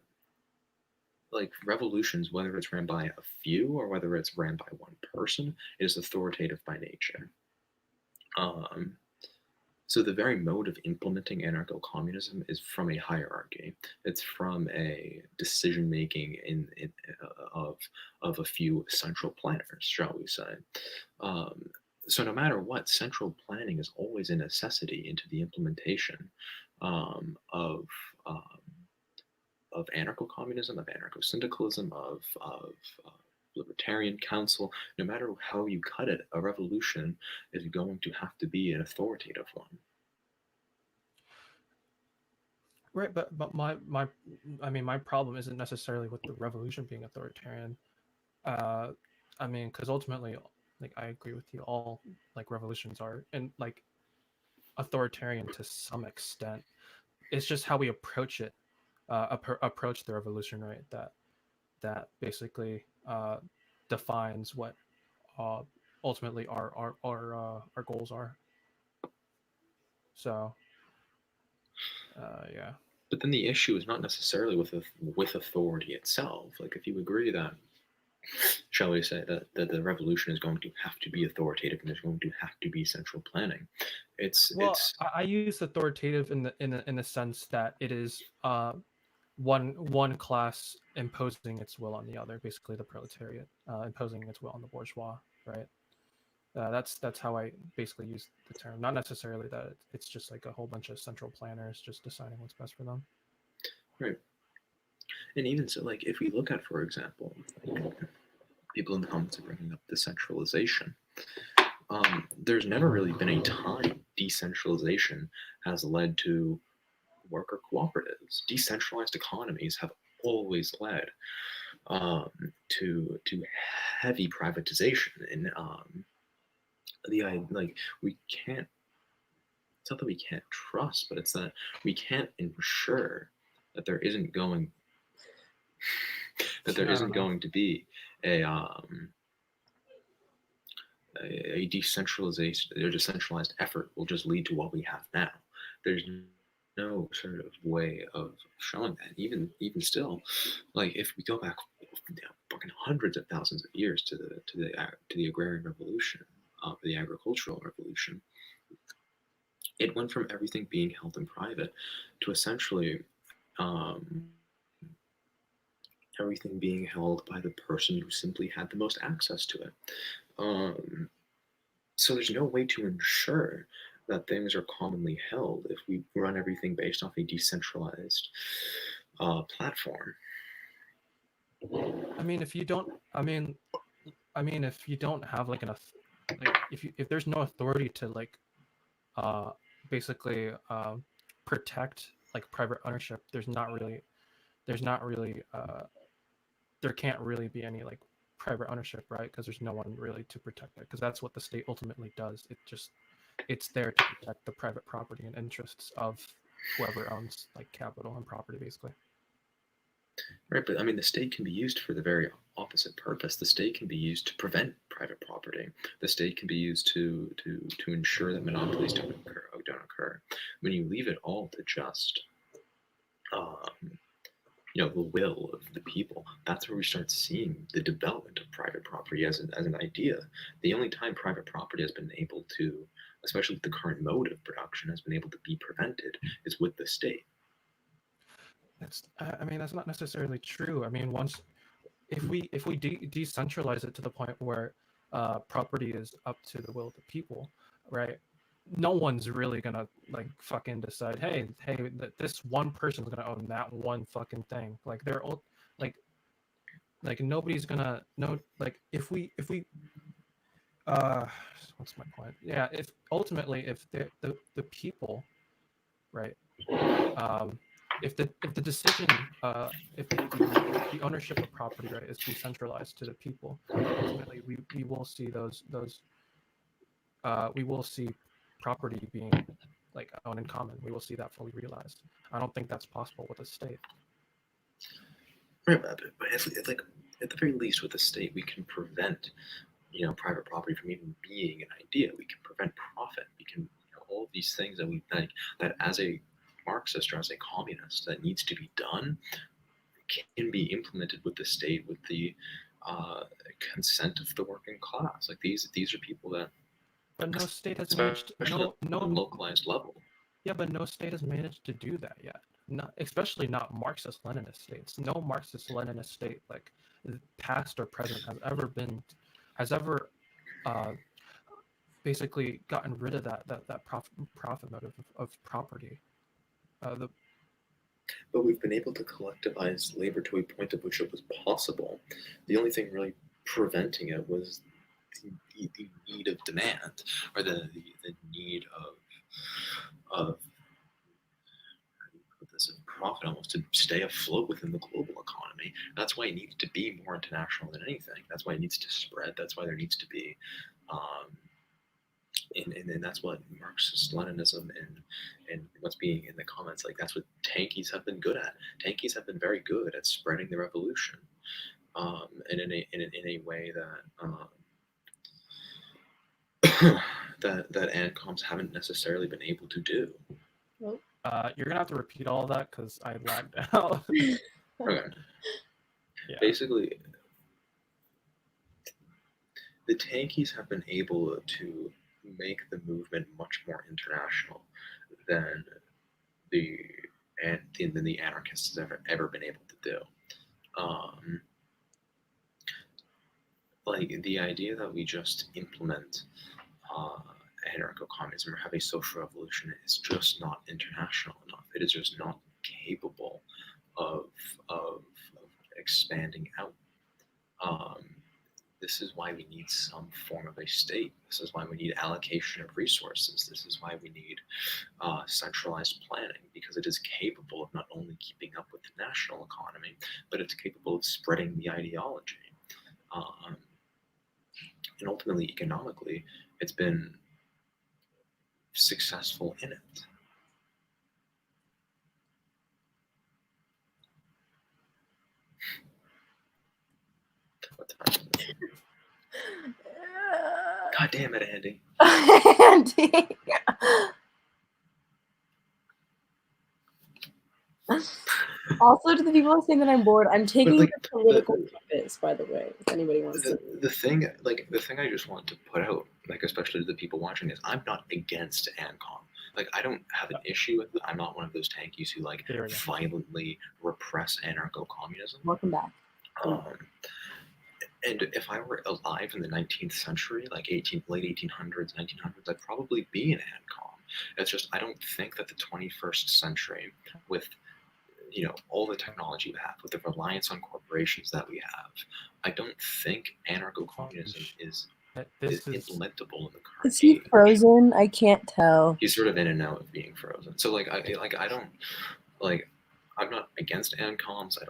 like revolutions, whether it's ran by a few or whether it's ran by one person, is authoritative by nature. Um, so the very mode of implementing anarcho-communism is from a hierarchy. It's from a decision making of a few central planners, shall we say. Um, so no matter what, central planning is always a necessity into the implementation um, of um, of anarcho-communism, of anarcho-syndicalism, of libertarian council. No matter how you cut it, a revolution is going to have to be an authoritative one. Right, but my I mean, my problem isn't necessarily with the revolution being authoritarian. uh I mean, because ultimately, like, I agree with you, all like revolutions are and like authoritarian to some extent. It's just how we approach it, approach the revolution, right, that basically defines what uh ultimately our goals are. So, yeah. But then the issue is not necessarily with authority itself. Like if you agree that, shall we say, that the revolution is going to have to be authoritative and there's going to have to be central planning, it's I use authoritative in the sense that it is one class imposing its will on the other, basically the proletariat imposing its will on the bourgeois, right? That's how I basically use the term. Not necessarily that it's just like a whole bunch of central planners just deciding what's best for them. right. And even so, like if we look at, for example, people in the comments are bringing up decentralization. There's never really been a time decentralization has led to worker cooperatives. Decentralized economies have always led to heavy privatization, and like we can't. It's not that we can't trust, but it's that we can't ensure that there isn't going going to be a decentralized effort will just lead to what we have now. There's no sort of way of showing that. Even still, like if we go back, fucking hundreds of thousands of years to the agrarian revolution, the agricultural revolution, it went from everything being held in private to essentially everything being held by the person who simply had the most access to it. So there's no way to ensure that things are commonly held if we run everything based off a decentralized platform. I mean, if you don't, if you don't have like enough, like if there's no authority to like, basically protect like private ownership, there can't really be any like private ownership, right? Because there's no one really to protect it, because that's what the state ultimately does. It's there to protect the private property and interests of whoever owns like capital and property, basically. Right, but I mean, the state can be used for the very opposite purpose. The state can be used to prevent private property. The state can be used to ensure that monopolies don't occur. When you leave it all to just the will of the people, that's where we start seeing the development of private property as an idea. The only time private property has been able to, especially with the current mode of production, has been able to be prevented is with the state. That's not necessarily true. I mean, if we decentralize it to the point where property is up to the will of the people, right? No one's really gonna like fucking decide, hey, this one person's gonna own that one fucking thing. Like they're all like nobody's gonna know. Like if we what's my point? Yeah, if ultimately if the people, right, if the decision if the ownership of property, right, is decentralized to the people, ultimately we will see we will see property being like owned in common. We will see that fully realized. I don't think that's possible with a state. Right, but it's like at the very least with the state we can prevent private property from even being an idea. We can prevent profit. We can all of these things that we think that as a Marxist or as a communist that needs to be done can be implemented with the state, with the consent of the working class. Like these are people that. But no state has managed. No localized level. Yeah, but no state has managed to do that yet. Not especially not Marxist-Leninist states. No Marxist-Leninist state, like past or present, has ever basically gotten rid of that profit motive of property. But we've been able to collectivize labor to a point at which it was possible. The only thing really preventing it was the need of demand, or the need of this profit almost to stay afloat within the global economy. That's why it needs to be more international than anything. That's why it needs to spread. That's why there needs to be and that's what Marxist-Leninism and what's being in the comments, like that's what tankies have been good at. Tankies have been very good at spreading the revolution, and in a way that that ANCOMs haven't necessarily been able to do. You're gonna have to repeat all of that because I lagged out. Okay. Yeah. Basically, the tankies have been able to make the movement much more international than the anarchists has ever been able to do. Like the idea that we just implement anarcho-communism or have a social revolution is just not international enough. It is just not capable of expanding out. This is why we need some form of a state. This is why we need allocation of resources. This is why we need centralized planning, because it is capable of not only keeping up with the national economy, but it's capable of spreading the ideology. And ultimately, economically, it's been successful in it. What time is it? God damn it, Andy. Andy. Also, to the people saying that I'm bored, I'm taking like, the political quiz, by the way, if anybody wants to. The thing I just want to put out, like especially to the people watching, is I'm not against ANCOM. Like I don't have an issue with it. I'm not one of those tankies who like violently repress anarcho-communism. Welcome back. And if I were alive in the 19th century, like late 1800s, 1900s, I'd probably be an ANCOM. It's just I don't think that the 21st century, with all the technology we have, with the reliance on corporations that we have, I don't think anarcho-communism is implementable in the current Is he frozen? I can't tell. He's sort of in and out of being frozen. So I'm not against ANCOMs. I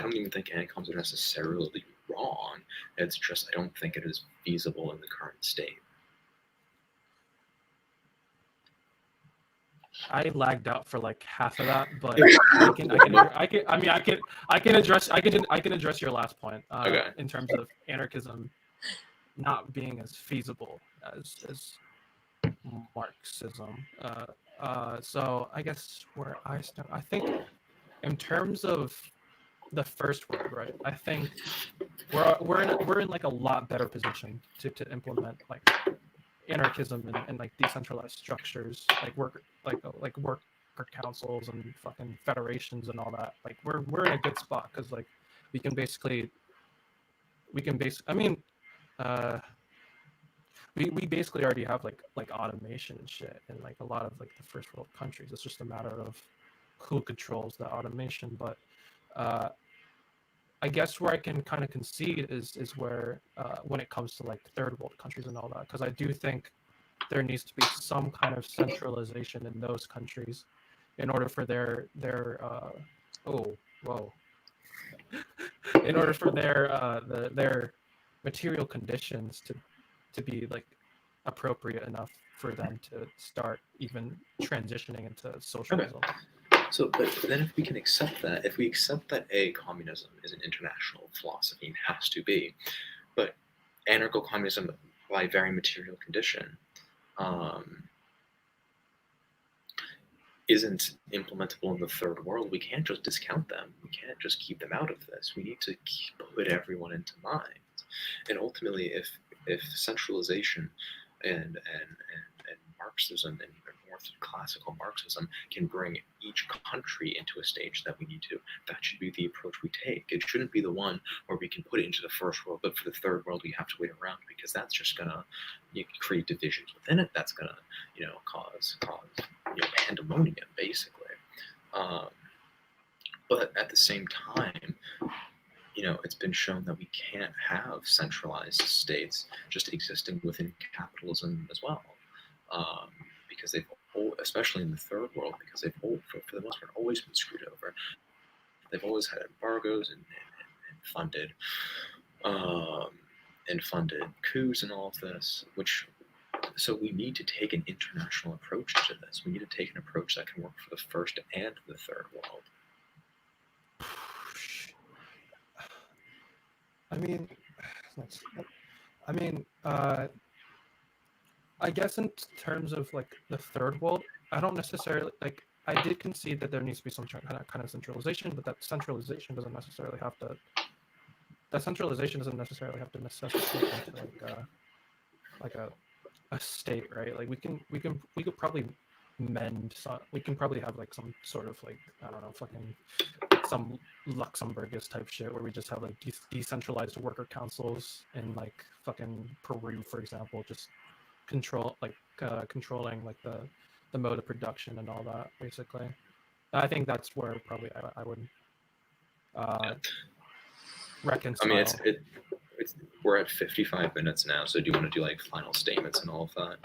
don't even think ANCOMs are necessarily wrong. It's just I don't think it is feasible in the current state. I lagged out for like half of that, but I can address your last point Okay. in terms of anarchism not being as feasible as Marxism. So I guess where I stand, I think in terms of the first world, right? I think we're in like a lot better position to implement like anarchism and like decentralized structures, like worker councils and fucking federations and all that. Like we're in a good spot because like we can basically we basically already have like automation and shit in like a lot of like the first world countries. It's just a matter of who controls the automation. But I guess where I can kind of concede is where when it comes to like third world countries and all that, because I do think there needs to be some kind of centralization in those countries in order for their in order for their material conditions to be like appropriate enough for them to start even transitioning into socialism. Okay. So, but then if we can accept that, if we accept that communism is an international philosophy and has to be, but anarcho-communism by very material condition isn't implementable in the third world, we can't just discount them. We can't just keep them out of this. We need to put everyone into mind. And ultimately, if centralization and Marxism and even more classical Marxism can bring each country into a stage that we need to, that should be the approach we take. It shouldn't be the one where we can put it into the first world, but for the third world we have to wait around, because that's just gonna create divisions within it. That's gonna cause pandemonium basically. But at the same time, it's been shown that we can't have centralized states just existing within capitalism as well, because they've, especially in the third world, because they've for the most part always been screwed over. They've always had embargoes and funded coups and all of this, so we need to take an international approach to this. We need to take an approach that can work for the first and the third world. I guess in terms of like the third world, I don't necessarily like. I did concede that there needs to be some kind of centralization, but that centralization doesn't necessarily have to. That centralization doesn't necessarily have to necessitate into like a state, right? Like we could probably mend. We can probably have like some sort of like I don't know, fucking some Luxembourgish type shit where we just have like decentralized worker councils in like fucking Peru, for example, just controlling like the mode of production and all that. Basically, I think that's where probably I would reconcile. I mean, it's we're at 55 minutes now, so do you want to do like final statements and all of that,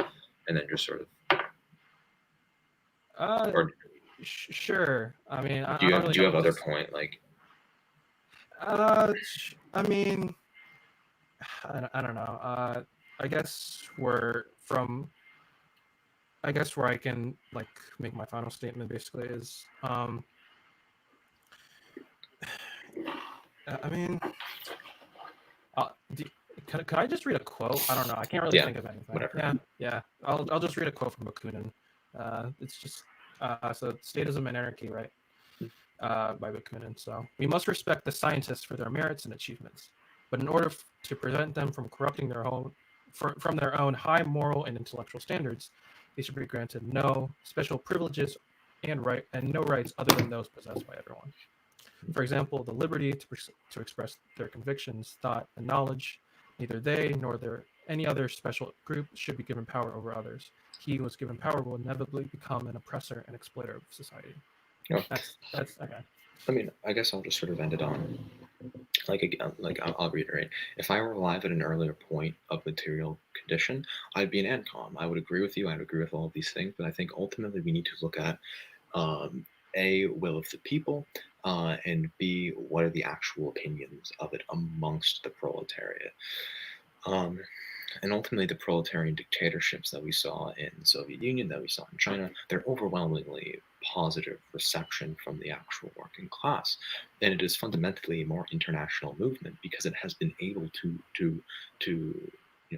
and then just sort of, or sure. I mean, do you I have don't really do you have other this... point like? I mean, I don't know. I guess where I can like make my final statement basically is I mean could I just read a quote? I don't know. I can't really think of anything. Whatever. Yeah. I'll just read a quote from Bakunin. It's just so Statism and Anarchy, right? By Bakunin. So we must respect the scientists for their merits and achievements, but in order to prevent them from corrupting their own from their own high moral and intellectual standards, they should be granted no special privileges and no rights other than those possessed by everyone. For example, the liberty to express their convictions, thought, and knowledge. Neither they nor any other special group should be given power over others. He who is given power will inevitably become an oppressor and exploiter of society. Oh. That's okay. I mean, I guess I'll just sort of end it on I'll reiterate. If I were alive at an earlier point of material condition, I'd be an ANCOM. I would agree with you. I'd agree with all of these things, but I think ultimately we need to look at A, will of the people, and B, what are the actual opinions of it amongst the proletariat. And ultimately, the proletarian dictatorships that we saw in the Soviet Union, that we saw in China, they're overwhelmingly positive reception from the actual working class. And it is fundamentally a more international movement because it has been able to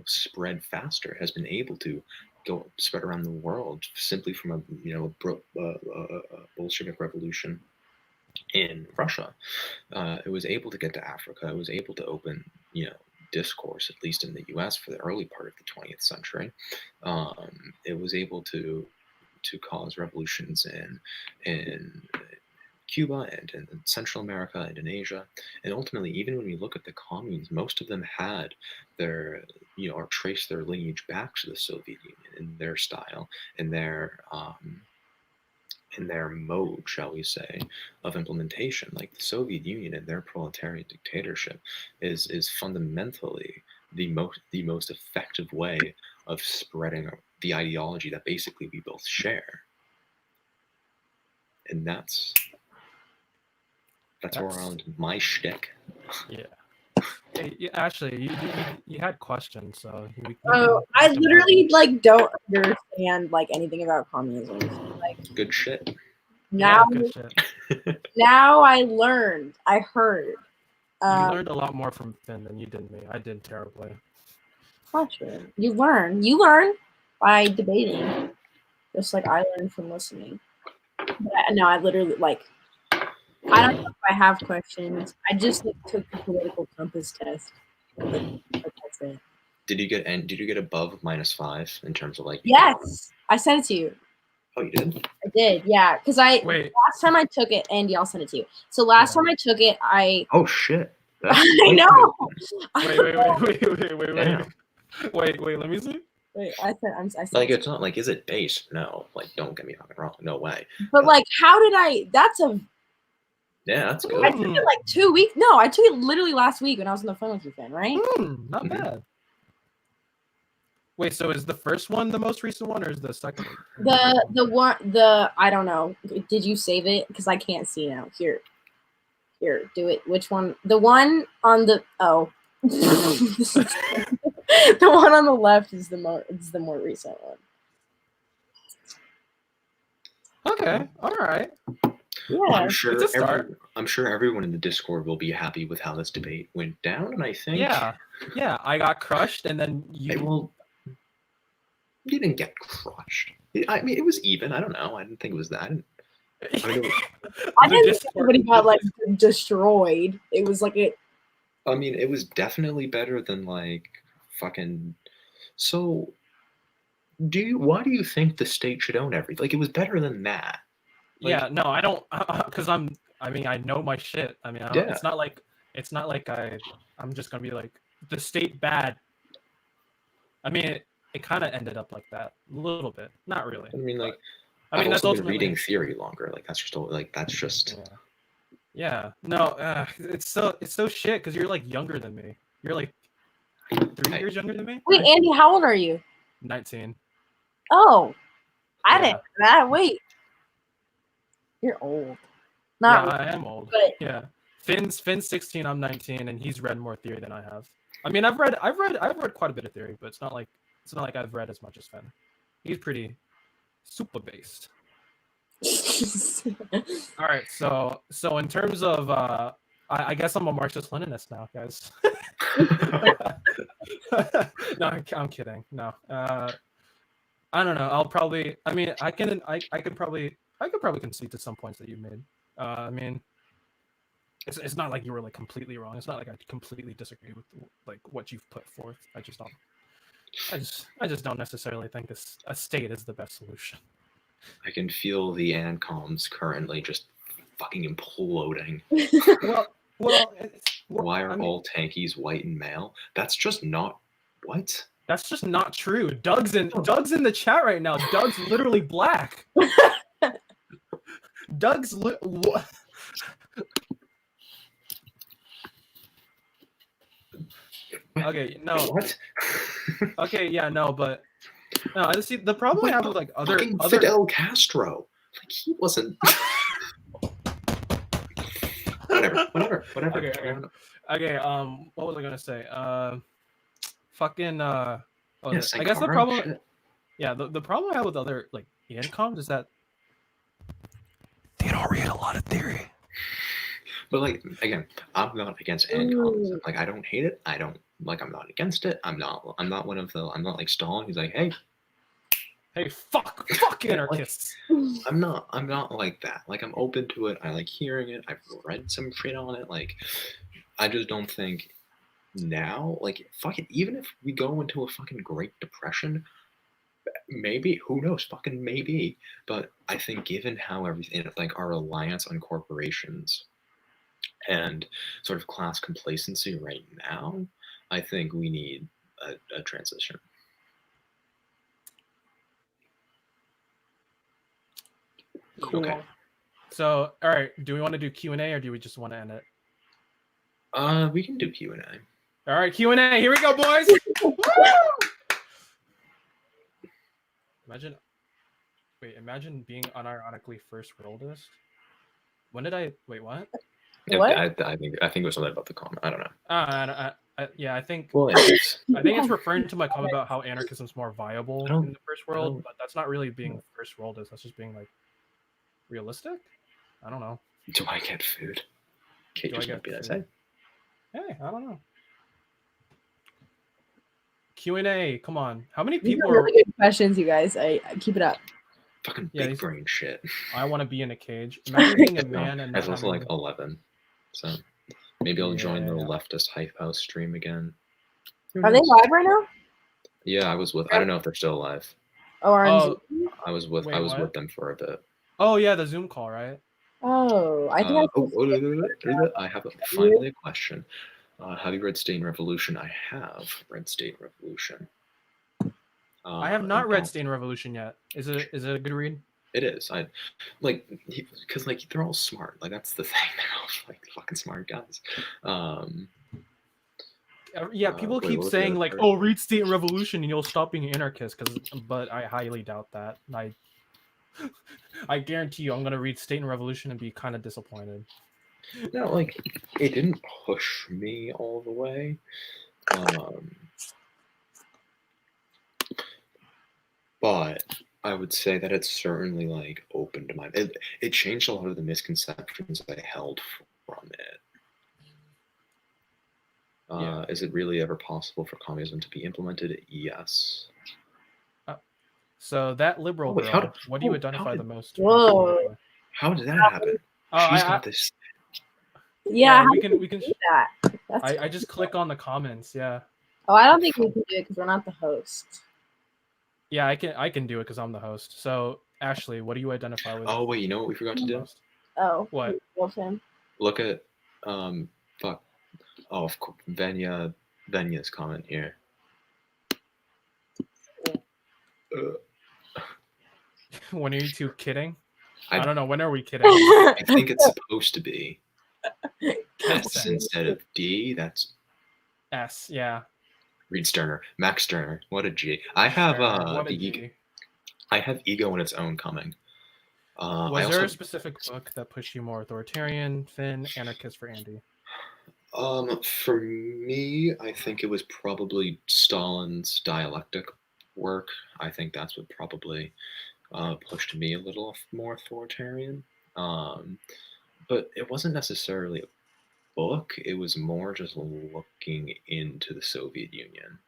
spread faster. It has been able to go spread around the world simply from a Bolshevik revolution in Russia. It was able to get to Africa. It was able to open, discourse, at least in the U.S. for the early part of the 20th century. It was able to cause revolutions in Cuba and in Central America and in Asia. And ultimately, even when we look at the communes, most of them had their, or trace their lineage back to the Soviet Union in their style, in their mode, shall we say, of implementation. Like the Soviet Union and their proletarian dictatorship is fundamentally the most effective way of spreading the ideology that basically we both share. And that's around my shtick. Yeah. Hey, Ashley, you had questions, so I literally don't understand anything about communism. Good shit. Now, good shit. Now I learned. I heard. You learned a lot more from Finn than you did me. I did terribly. Not true. You learn. You learn by debating, just like I learned from listening. But I literally I don't know if I have questions. I just took the political compass test. That's it. Did you get above -5 in terms of Yes, I sent it to you. Oh, you did? I did, yeah. Because last time I took it, Andy, I'll send it to you. So last time I took it, Oh shit! I know. Wait. Let me see. Wait, I said it's not is it based? No, don't get me fucking wrong. No way. But how did I? Yeah, that's good. I took it 2 weeks. No, I took it literally last week when I was on the phone with you, Finn. Right? Not bad. Wait, so is the first one the most recent one, or is the second one? The I don't know. Did you save it? Because I can't see now. Here, do it. Which one? The one on the the one on the left is the more recent one. Okay, all right. Yeah, it's a start. I'm sure everyone in the Discord will be happy with how this debate went down, and I think yeah, I got crushed, and then you. You didn't get crushed. I mean, it was even. I don't know. I didn't think it was that. I mean, I didn't think anybody got like destroyed. It was like it. I mean, it was definitely better than like fucking. So, why do you think the state should own everything? Like, it was better than that. Like, yeah, no, I don't, because I mean, I know my shit. I mean, Yeah. it's not like I'm just gonna be like the state bad. I mean, it kind of ended up like that a little bit, not really. I mean, like, I mean, I've that's also been ultimately reading theory longer. Like, that's just. Yeah. No, it's so shit because you're like younger than me. You're like 3 years younger than me. Wait, right? Andy, how old are you? 19. Oh, I Yeah. didn't know that. Wait, you're old. Not Yeah, I am old. but Yeah. Finn's 16, I'm 19, and he's read more theory than I have. I mean, I've read quite a bit of theory, but it's not like I've read as much as Finn. He's pretty super based. All right, so in terms of I guess I'm a Marxist Leninist now, guys. No, I'm kidding. No. I don't know. I'll probably I mean, I could probably concede to some points that you made. I mean, it's not like you were like completely wrong. It's not like I completely disagree with like what you've put forth. I just don't necessarily think a state is the best solution. I can feel the ANCOMs currently just fucking imploding. Well, why are all tankies white and male? That's just not what. That's just not true. Doug's in the chat right now. Doug's literally black. Doug's what? Okay, no. What? Okay, yeah, no, but no. I see the problem I have with like other Fidel Castro. Like he wasn't. Whatever. Okay. What was I gonna say? Fucking. Yes, I guess the problem. Shit. Yeah, the problem I have with other like ANCOMs is that they don't read a lot of theory. But like again, I'm not against ANCOMs. Like I don't hate it. I'm not against it. I'm not one of the. I'm not like Stalin. He's like, hey, fuck anarchists. I'm not like that. Like I'm open to it. I like hearing it. I've read some shit on it. Like I just don't think now. Like fuck it. Even if we go into a fucking Great Depression, maybe, who knows, fucking maybe. But I think given how everything, like our reliance on corporations and sort of class complacency right now, I think we need a transition. Cool. Okay. So, all right, do we want to do Q&A or do we just want to end it? We can do Q&A. All right, Q&A. Here we go, boys. Imagine being unironically first worldist. When did I wait? What? What? I think it was something about the comment. I don't know. Yeah, I think. Well, I think it's referring to my comment about how anarchism is more viable in the first world, but that's not really being first worldist. That's just being like realistic. I don't know. Do I get food? Do I get food? Hey, I don't know. Q&A, come on. How many people are really good questions, you guys? I keep it up. Fucking big brain shit. I want to be in a cage. Imagine being a man and that's also like 11. So maybe I'll join the leftist hype house stream again. Are they live right now? Yeah, I was with. I don't know if they're still alive. Oh, I was with them for a bit. Oh yeah, the Zoom call, right? Oh, I think I have finally a question. Have you read State and Revolution? I have read State and Revolution. I have not read State and Revolution yet. Is it a good read? It is. I like because like they're all smart. Like that's the thing. They're all like fucking smart guys. Yeah, people keep saying like, "Oh, read State and Revolution and you'll stop being an anarchist." But I highly doubt that. I guarantee you, I'm gonna read State and Revolution and be kind of disappointed. No, like it didn't push me all the way. But I would say that it certainly like opened my. It changed a lot of the misconceptions I held from it. Is it really ever possible for communism to be implemented? Yes. So that liberal wait, how girl, did- what do you how identify did- the most? Whoa. How did that happen? Oh, She's I- got this. Yeah, how we do can. do that? That's I just click on the comments. Yeah, Oh, I don't think we can do it because we're not the host. yeah. I can do it because I'm the host. So Ashley, what do you identify with? Oh wait, you know what we forgot to the do? most? Oh, What? love him. Look at fuck. Oh, of course, Venya's comment here. When are you two kidding? I- I don't know. When are we kidding? I think it's supposed to be S Same. instead of D. That's S. Yeah. Reed Sterner, Max Sterner. What a G. I have Sure, what a the G. I have Ego in its own coming. I Was also there a specific book that pushed you more authoritarian, Finn, anarchist for Andy? for me, I think it was probably Stalin's dialectic work. I think that's what probably pushed me a little more authoritarian. But it wasn't necessarily a book. It was more just looking into the Soviet Union.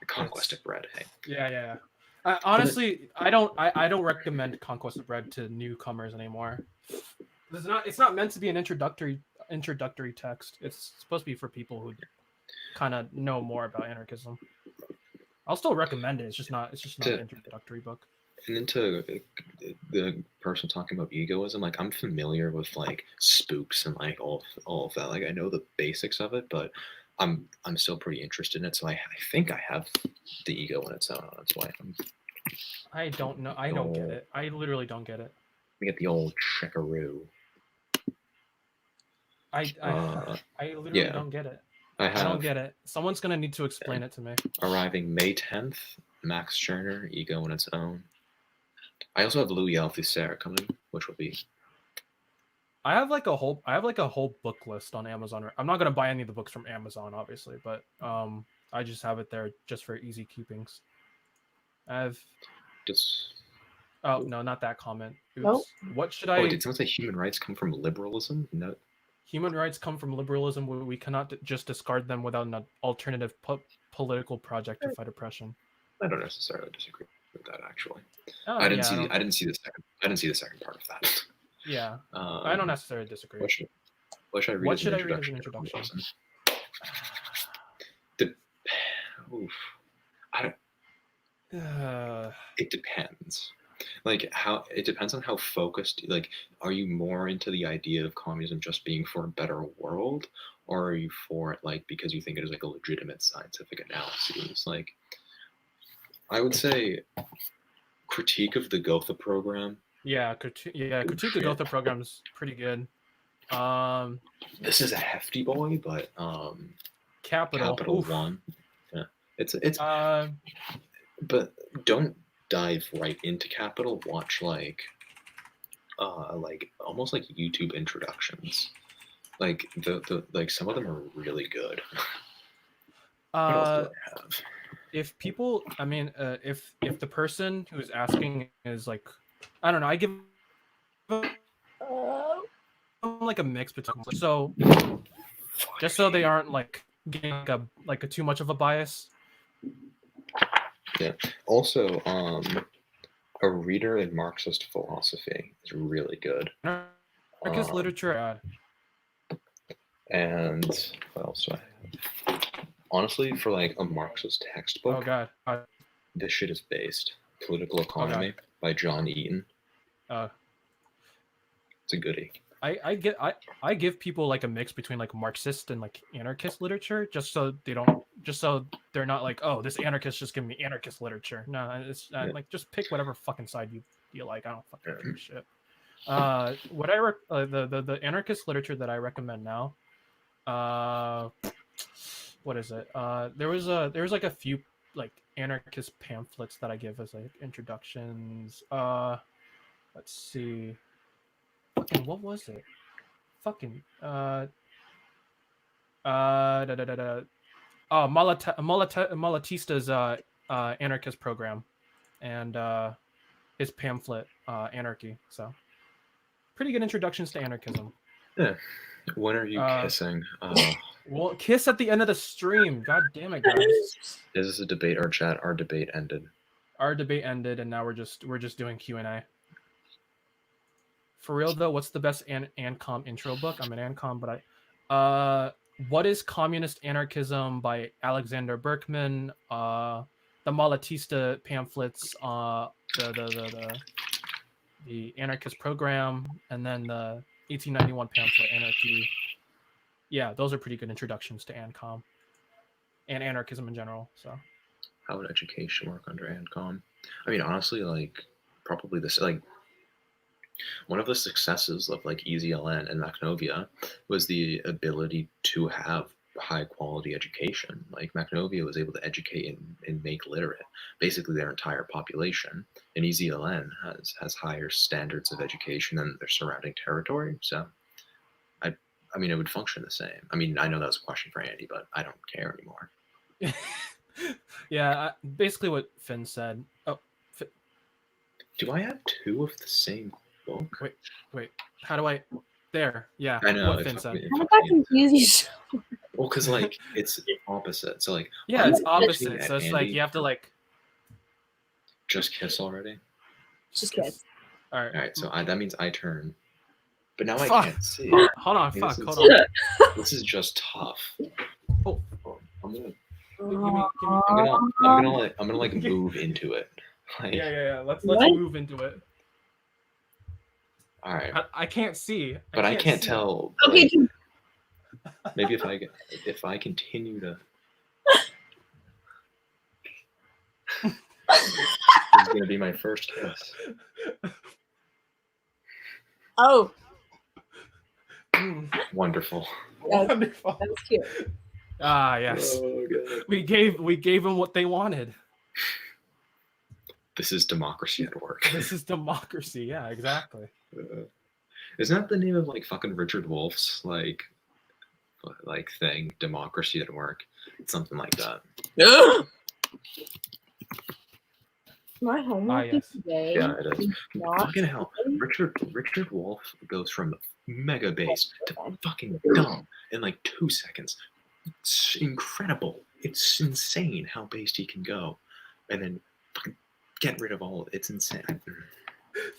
The Conquest of Bread. Hey. Yeah. Honestly, I don't recommend Conquest of Bread to newcomers anymore. It's not meant to be an introductory text. It's supposed to be for people who kind of know more about anarchism. I'll still recommend it. It's just not an introductory book. And into the person talking about egoism, like I'm familiar with like spooks and like all of that. Like I know the basics of it, but I'm still pretty interested in it. So I think I have the ego in its own on its way. I don't know. I don't get it. I literally don't get it. We get the old checkaroo. I literally yeah. don't get it. I don't get it. Someone's gonna need to explain it to me. Arriving May 10th, Max Scherner, ego in its own. I also have Louis Althusser coming, which will be. I have like a whole book list on Amazon. I'm not gonna buy any of the books from Amazon, obviously, but I just have it there just for easy keepings. I have. Oh no, not that comment. Oops. Nope. What should Oh, did someone say human rights come from liberalism? No. Human rights come from liberalism. We cannot just discard them without an alternative political project to fight oppression. I don't necessarily disagree with that, actually. Oh, I didn't see the second part of that. Yeah, I don't necessarily disagree. What should I read as an introduction? Oof. It depends. Like it depends on how focused. Like, are you more into the idea of communism just being for a better world, or are you for it like because you think it is like a legitimate scientific analysis? Like, I would say critique of the Gotha program. Yeah, critique the Gotha program is pretty good. This is a hefty boy, but Capital One. Yeah, it's. But don't dive right into Capital. Watch like almost like YouTube introductions. Like the like some of them are really good. What else do I have? If people, I mean, if the person who's asking is like, I don't know, I give them like a mix between, so just so they aren't like getting like a too much of a bias. Yeah. Also, a reader in Marxist philosophy is really good. Marxist literature. And what else do I have? Honestly, for like a Marxist textbook, oh god, this shit is based. Political Economy by John Eaton. It's a goodie. I give people like a mix between like Marxist and like anarchist literature, just so they're not like, oh, this anarchist just giving me anarchist literature. No, it's like just pick whatever fucking side you like. I don't fucking give a shit. The anarchist literature that I recommend now, what is it? There was like a few like anarchist pamphlets that I give as like introductions. Let's see. Fucking what was it? Fucking Malatista's anarchist program and his pamphlet Anarchy. So pretty good introductions to anarchism. Yeah. When are you kissing? Well, kiss at the end of the stream. God damn it, guys. Is this a debate or chat? Our debate ended. Our debate ended, and now we're just doing Q&A. For real though, what's the best Ancom intro book? I'm an Ancom, but what is Communist Anarchism by Alexander Berkman? The Malatesta pamphlets, the Anarchist Program, and then the 1891 pamphlet Anarchy. Yeah, those are pretty good introductions to Ancom and anarchism in general. So, how would education work under Ancom? I mean, honestly, like probably this like. One of the successes of like EZLN and Macnovia was the ability to have high quality education. Like Macnovia was able to educate and make literate basically their entire population, and EZLN has higher standards of education than their surrounding territory. So I mean, it would function the same. I mean, I know that was a question for Andy, but I don't care anymore. Yeah, basically what Finn said. Oh, do I have two of the same book? Wait. How do I? There. Yeah. I know. What Finn said. How did that confuse you so much? Well, because like it's opposite. So like yeah, it's opposite. So it's like you have to like just kiss already. Just kiss. All right. All right. So that means I turn. But now Fuck. I can't see. Hold on. I mean, Fuck. this Hold is- on. This is just tough. Oh. I'm gonna like Give me- move into it. Like, Yeah. Let's What? move into it. all right. I can't see. But I can't see. tell. Okay, Like, maybe if I continue to. This is gonna be my first kiss. oh, Mm, Wonderful. wonderful. that's cute. Ah, yes. Oh, God. We gave them what they wanted. This is democracy at work. This is democracy. Yeah, exactly. Isn't that the name of like fucking Richard Wolff's like thing? Democracy at work. It's something like that. My homework yes. today. Yeah, it is. Not Fucking hell, Richard Wolff goes from mega bass to fucking dumb in like 2 seconds. It's incredible. It's insane how based he can go, and then fucking get rid of all of it. It's insane.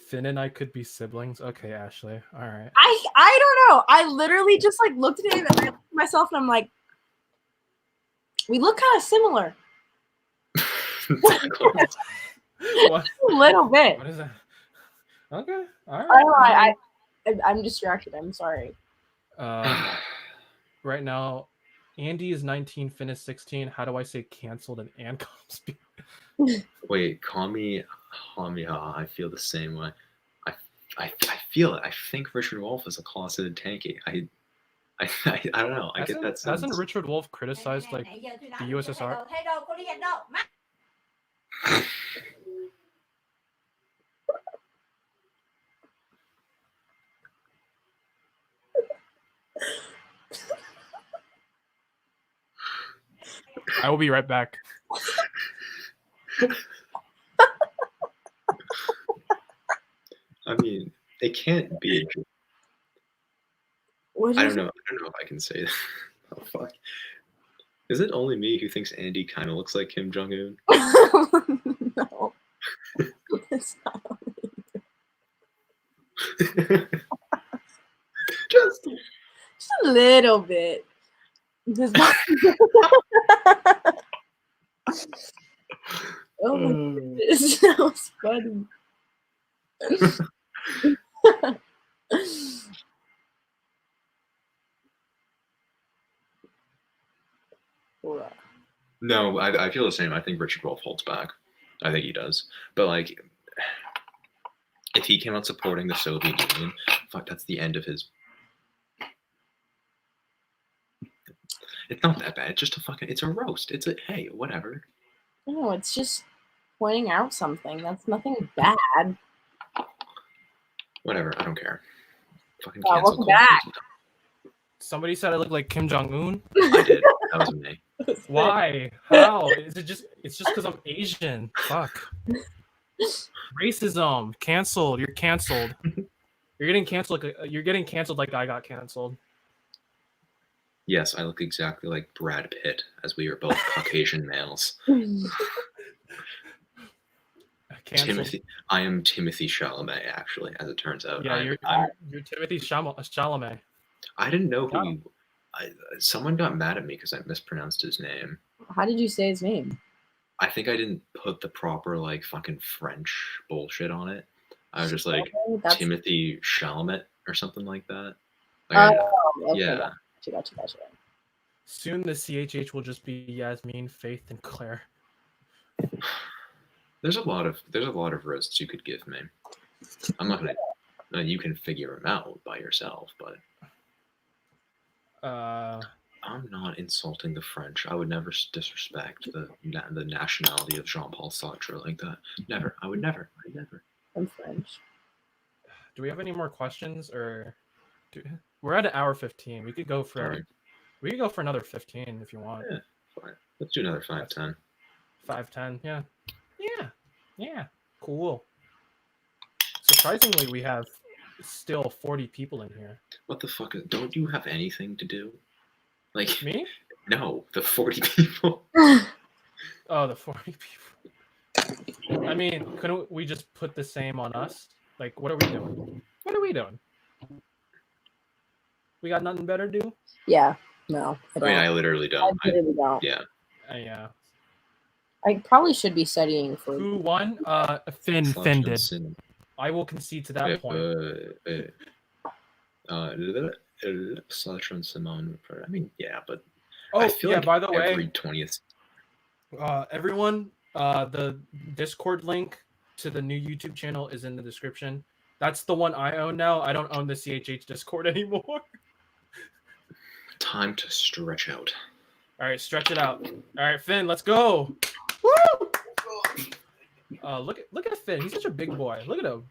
Finn and I could be siblings. Okay, Ashley. All right. I don't know. I literally just like looked at him and I looked at myself and I'm like, we look kind of similar. What? A little bit. What is that? Okay. All I don't right. know, I'm distracted. I'm sorry. Right now, Andy is 19, Finn is 16. How do I say canceled in Ancom speak? Wait, call me. I feel the same way. I feel it. I think Richard Wolff is a closeted tanky. I don't know. I get that sense. Hasn't Richard Wolff criticized like the USSR? I will be right back. I mean, it can't be. What I is don't know if I can say that. Oh fuck! Is it only me who thinks Andy kind of looks like Kim Jong Un? No. It's not. Just Just a little bit. Just not- oh my goodness, that was funny. no, I feel the same. I think Richard Wolff holds back. I think he does. But like, if he came out supporting the Soviet Union, fuck, that's the end of his. It's not that bad. It's just it's a roast. It's a hey, whatever. No, it's just pointing out something. That's nothing bad. Whatever. I don't care. Fucking Oh, cancel welcome culture. back. Somebody said I look like Kim Jong Un. I did. That was me. Why? How? Is it just? It's just because I'm Asian. Fuck. Racism. Canceled. You're canceled. You're getting canceled. You're getting canceled like I got canceled. Yes, I look exactly like Brad Pitt, as we are both Caucasian males. Canceled. I am Timothy Chalamet, actually, as it turns out. Yeah, you're Timothy Chalamet. I didn't know who Got he. Someone got mad at me because I mispronounced his name. How did you say his name? I think I didn't put the proper like fucking French bullshit on it. I was just like That's... Timothy Chalamet or something like that. Okay, Yeah. Gotcha. Soon the CHH will just be Yasmin, Faith, and Claire. There's a lot of roasts you could give me. I'm not gonna. You can figure them out by yourself, but I'm not insulting the French. I would never disrespect the nationality of Jean-Paul Sartre like that. Never. I would never. I'm French. Do we have any more questions, or we're at an hour 15? We could go for another 15 if you want. Yeah, fine. Let's do another 5-10. 5-10, yeah. Cool. Surprisingly, we have still 40 people in here. What the fuck? Don't you have anything to do? Like me? No, the 40 people. Oh, the 40 people. I mean, couldn't we just put the same on us? Like, what are we doing? We got nothing better to do? Yeah. No. I mean, I literally don't. I literally don't. Yeah. Yeah. I probably should be studying for. Who won? Finn did. I will concede to that point. Sartre and Simone. I mean, yeah, but oh, I feel yeah. like By the way, every 20th. Everyone, the Discord link to the new YouTube channel is in the description. That's the one I own now. I don't own the CHH Discord anymore. Time to stretch out. All right, stretch it out. All right, Finn, let's go. Woo! Look at Finn. He's such a big boy. Look at him.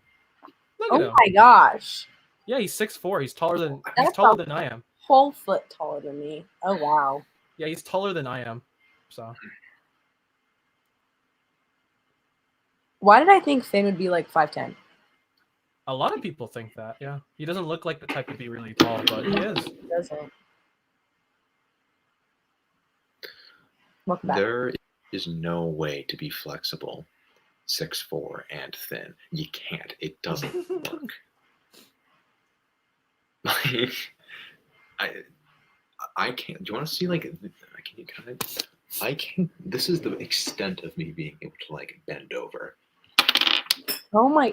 Oh my gosh. Yeah, he's 6'4". He's taller than I am. Whole foot taller than me. Oh wow. Yeah, he's taller than I am. So. Why did I think Finn would be like 5'10"? A lot of people think that. Yeah, he doesn't look like the type to be really tall, but he is. He doesn't. Welcome back. There is no way to be flexible, 6'4" and thin. You can't. It doesn't work. Like, I can't. Do you want to see like? Can you kind of? I can. This is the extent of me being able to like bend over. Oh my.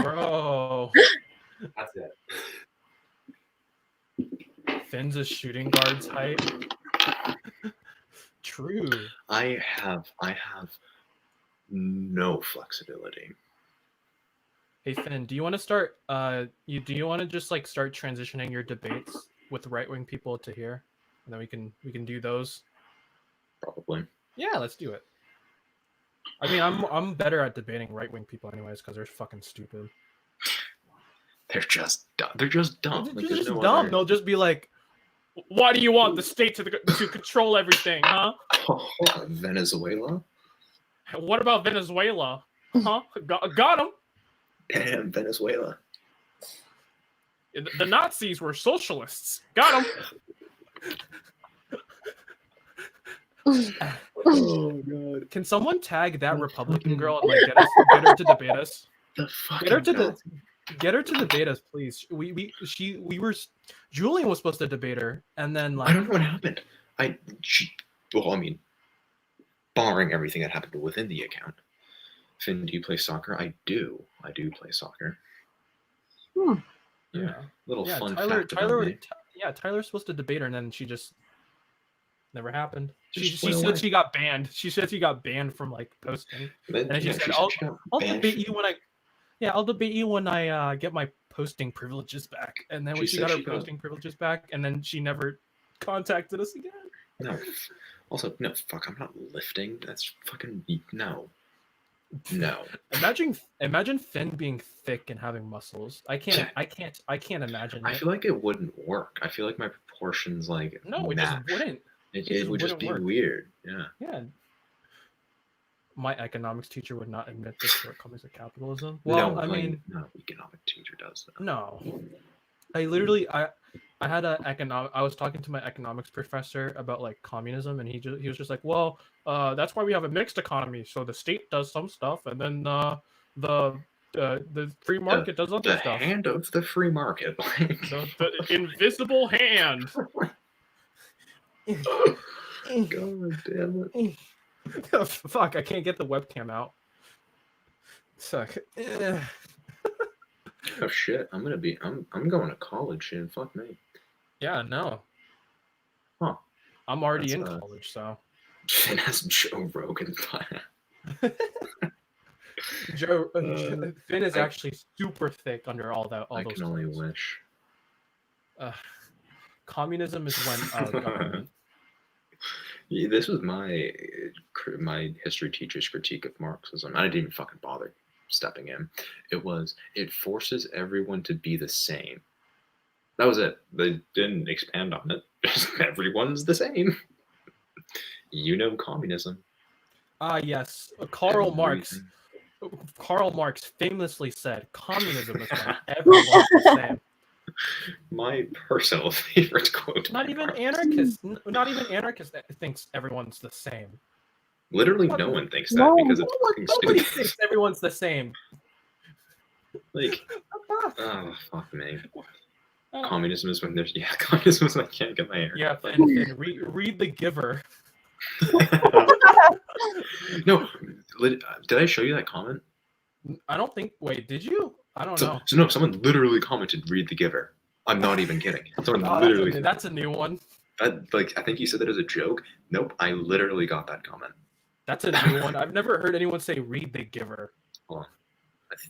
Bro. That's it. Finn's a shooting guard's height. True. I have no flexibility. Hey Finn, do you want to start? Do you want to just like start transitioning your debates with right-wing people to here, and then we can do those? Probably. Yeah, let's do it. I mean, I'm better at debating right-wing people anyways because they're fucking stupid. They're just dumb. They're just dumb. They're just dumb. They'll just be like, "Why do you want the state to control everything, huh?" Oh, Venezuela. What about Venezuela? Huh? Got him. Damn, Venezuela. The Nazis were socialists. Got them. Oh god! Can someone tag that Republican girl and like get her to debate us? Get her to debate us, please. Julian was supposed to debate her, and then like I don't know what happened. I mean, barring everything that happened within the account. Finn, do you play soccer? I do. I do play soccer. Yeah. Fun Tyler, fact about me. Tyler's supposed to debate her, and then she just never happened. She went away. said she got banned. She said she got banned from like posting. And she said, "I'll debate you when I." Yeah, I'll debate you when I get my posting privileges back. And then when she got her posting privileges back, and then she never contacted us again. No. Also, no. Fuck. I'm not lifting. That's fucking no. No. Imagine Finn being thick and having muscles. I can't imagine. I feel like it wouldn't work. I feel like my proportions like no, it match. just wouldn't. It would just be weird. Yeah. Yeah. My economics teacher would not admit the shortcomings of capitalism. Well, no, I mean, no economic teacher does that. No. I literally I had I was talking to my economics professor about like communism, and he was just like, well, that's why we have a mixed economy. So the state does some stuff, and then the free market does other The stuff. hand of the free market. The invisible hand. God damn it. Fuck, I can't get the webcam out. Suck. Oh shit, I'm going to college soon. Fuck me. Yeah, no. Huh. I'm already That's, in college, so. Finn has Joe Rogan. Finn is actually super thick under all I those can only clothes. wish. Communism is when government. Yeah, this was my history teacher's critique of Marxism. I didn't even fucking bother stepping in. It forces everyone to be the same. That was it. They didn't expand on it. Just everyone's the same. You know communism. Yes. Karl Marx famously said, "Communism is when everyone's the same." My personal favorite quote. Not even anarchists thinks everyone's the same. Literally, no one thinks that because it's fucking Nobody stupid. thinks everyone's the same. Like, oh fuck me. Communism is when communism is when I can't get my hair. Yeah, and read The Giver. No, did I show you that comment? I don't think. Wait, did you? I don't know. So no, someone literally commented, "Read The Giver." I'm not even kidding. Someone literally. That's a new one. I think you said that as a joke. Nope, I literally got that comment. That's a new one. I've never heard anyone say "Read The Giver." Hold on.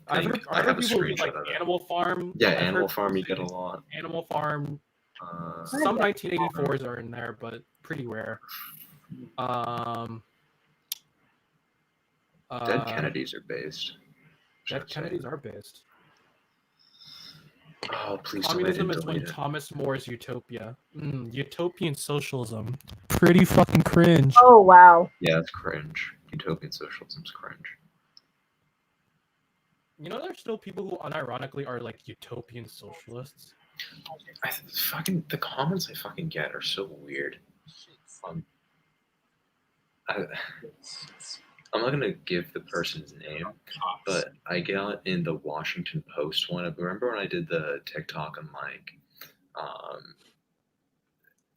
I heard people read like Animal Farm. Yeah, Animal Farm you get a lot. Animal Farm. Some 1984s are in there, but pretty rare. Dead Kennedys are based. Dead Kennedys are based. Oh, please Communism is when Thomas More's utopia. Utopian socialism. Pretty fucking cringe. Oh, wow. Yeah, it's cringe. Utopian socialism's cringe. You know, there's still people who unironically are like utopian socialists. The comments I fucking get are so weird. I'm not gonna give the person's name, but I got in the Washington Post one. Remember when I did the TikTok on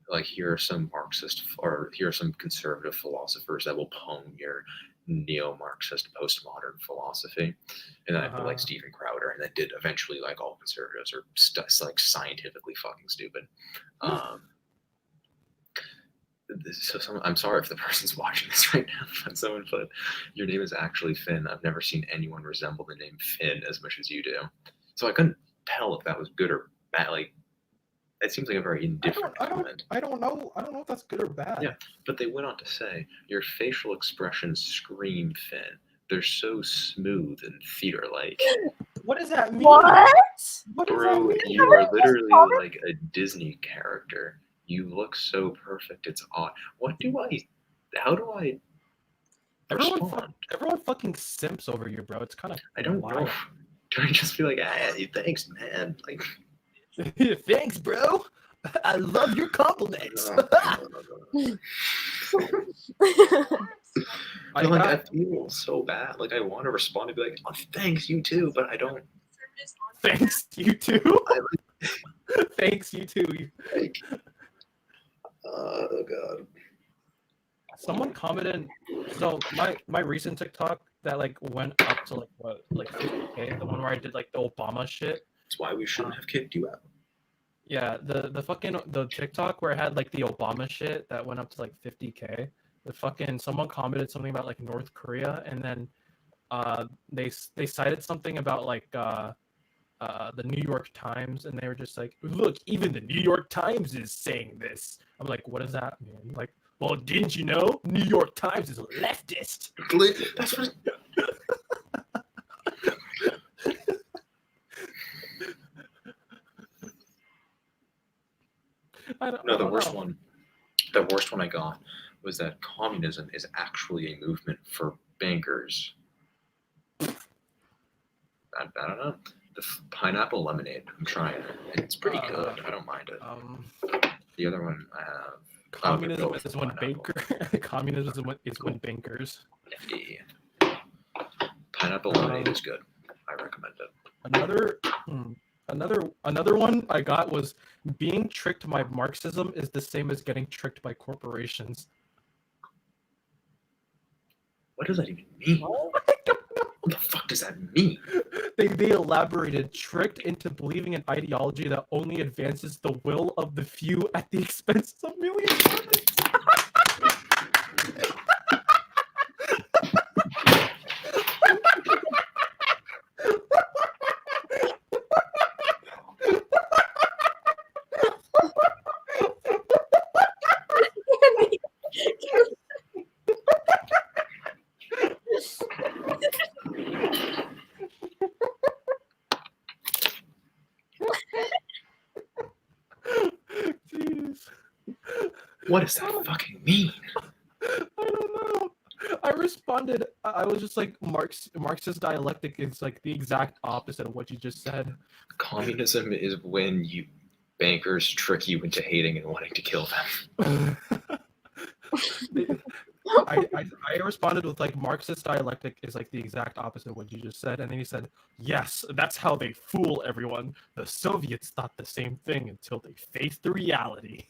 like here are some Marxist or here are some conservative philosophers that will pwn your neo-Marxist postmodern philosophy, and then I put like Stephen Crowder, and that did eventually like all conservatives are like scientifically fucking stupid. So I'm sorry if the person's watching this right now, but someone put, your name is actually Finn. I've never seen anyone resemble the name Finn as much as you do. So I couldn't tell if that was good or bad. Like, it seems like a very indifferent comment. I don't know if that's good or bad. Yeah, but they went on to say, your facial expressions scream Finn. They're so smooth and theater-like. What does that mean? What? Bro, you are literally like a Disney character. You look so perfect, it's odd. How do I respond? Everyone fucking simps over you, bro. It's kind of. I don't know. Do I just be like, thanks, man? Like, thanks, bro. I love your compliments. I feel so bad. Like, I want to respond and be like, oh, thanks, you too, but I don't. Thanks, you too. Thanks, you too. Like, oh god. Someone commented. So my recent TikTok that like went up to like 50K, the one where I did like the Obama shit. That's why we shouldn't have kicked you out. Yeah, the TikTok where it had like the Obama shit that went up to like 50K. Someone commented something about like North Korea, and then they cited something about like the New York Times, and they were just like, look, even the New York Times is saying this. I'm like, what does that mean? Like, well, didn't you know New York Times is a leftist? That's what. No, the worst one I got was that communism is actually a movement for bankers. I don't know. pineapple lemonade. I'm trying it. It's pretty good. I don't mind it. The other one I have. Communism is when bankers. Nifty. Pineapple lemonade is good. I recommend it. Another one I got was being tricked by Marxism is the same as getting tricked by corporations. What does that even mean? What the fuck does that mean? They elaborated, tricked into believing an ideology that only advances the will of the few at the expense of millions of others. Jeez. What does that fucking mean? I don't know. I responded. I was just like, Marxist dialectic is like the exact opposite of what you just said. Communism is when bankers trick you into hating and wanting to kill them. I responded with like, Marxist dialectic is like the exact opposite of what you just said, and then he said, yes, that's how they fool everyone. The Soviets thought the same thing until they faced the reality.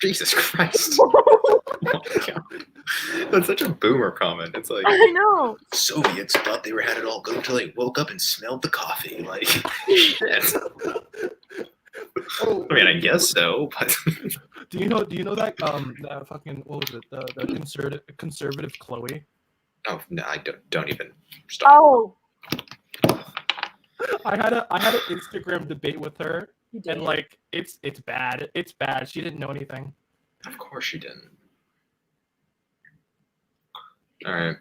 Jesus Christ. Oh my God. That's such a boomer comment. It's like, I know. Soviets thought they had it all good until they woke up and smelled the coffee. Like, shit. Oh, I mean, I guess so, but do you know that that fucking, what was it, the conservative Chloe? oh no, I don't even stop. Oh, I had an Instagram debate with her, you did. and like it's bad. It's bad. She didn't know anything. Of course you didn't. All right,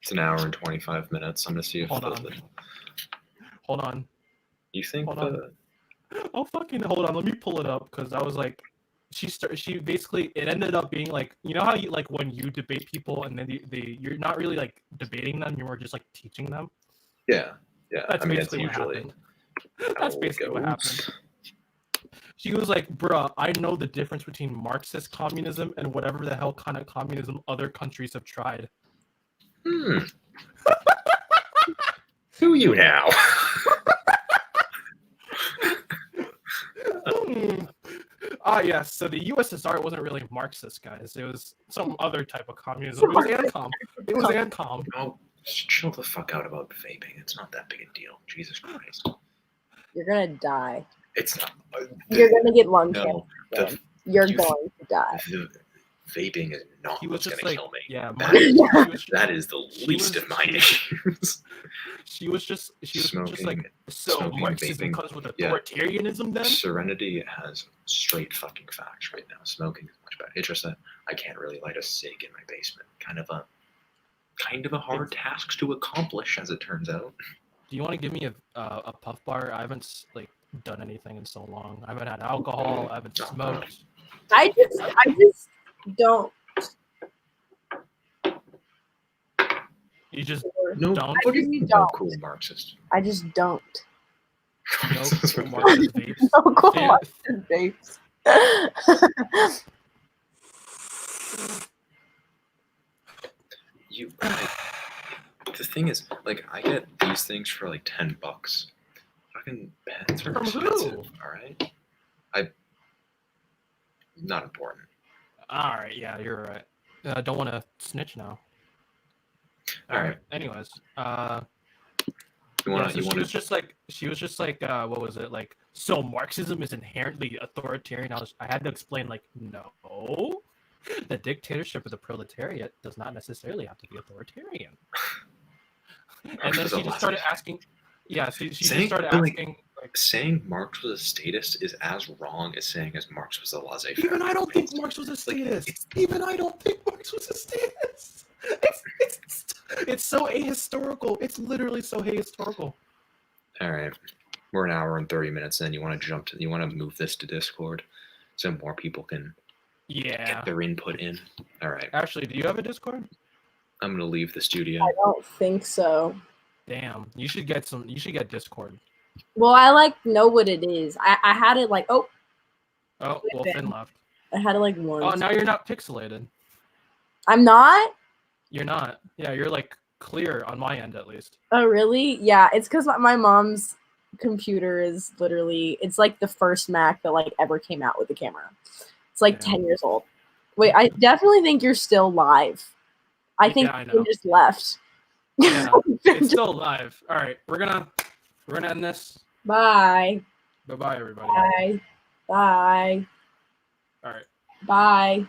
it's an hour and 25 minutes. I'm gonna see if Hold on. You think Hold on. Oh fucking hold on, let me pull it up, because I was like, she basically, it ended up being like, you know how you like when you debate people and then you're not really like debating them, you're more just like teaching them. Yeah. That's I mean, basically that's what usually happened. That's basically what happened. She was like, bruh, I know the difference between Marxist communism and whatever the hell kind of communism other countries have tried. Who you now? Yes. So the USSR wasn't really Marxist, guys. It was some other type of communism. It was ANCOM. It was ANCOM. No, chill the fuck out about vaping. It's not that big a deal. Jesus Christ. You're gonna die. It's not. You're gonna get lung No, cancer. You're going to die. Vaping is not what's going to kill me. Yeah, that is the least of my issues. She was just like, so smoking, Marxism vaping, comes with authoritarianism then? Serenity has straight fucking facts right now. Smoking is much better. It's just that I can't really light a cig in my basement. Kind of a hard task to accomplish, as it turns out. Do you want to give me a puff bar? I haven't like done anything in so long. I haven't had alcohol. I haven't smoked. I just don't. You just No, don't. what do you mean? No cool Marxist. I just don't. No cool Marxist vapes. No cool Marxist vapes. The thing is, like, I get these things for like $10. Fucking pens are expensive. All right, not important. All right, yeah, you're right. I don't want to snitch now. All right. Anyways, she was just like, what was it like? So Marxism is inherently authoritarian. I had to explain, like, no, the dictatorship of the proletariat does not necessarily have to be authoritarian. And then she just started asking. Yeah, she just started asking. Like, saying Marx was a statist is as wrong as saying as Marx was a laissez-faire. Even I don't think Marx was a statist. Even I don't think Marx was a statist. It's so ahistorical. It's literally so ahistorical. All right, we're an hour and 30 minutes in. You want to move this to Discord so more people can get their input in. All right. Actually, do you have a Discord? I'm gonna leave the studio. I don't think so. Damn, you should get some. You should get Discord. Well, I like know what it is. I had it like Oh, well, Finn left. I had it like Oh, once. now you're not pixelated. I'm not. You're not. Yeah, you're like clear on my end at least. Oh really? Yeah, it's because my mom's computer is literally it's like the first Mac that like ever came out with a camera. It's like Damn. 10 years old. Wait, I definitely think you're still live. I think Yeah, I know. you just left. Yeah, it's still live. All right, we're gonna end this. Bye. Bye bye everybody. Bye. Bye. All right. Bye.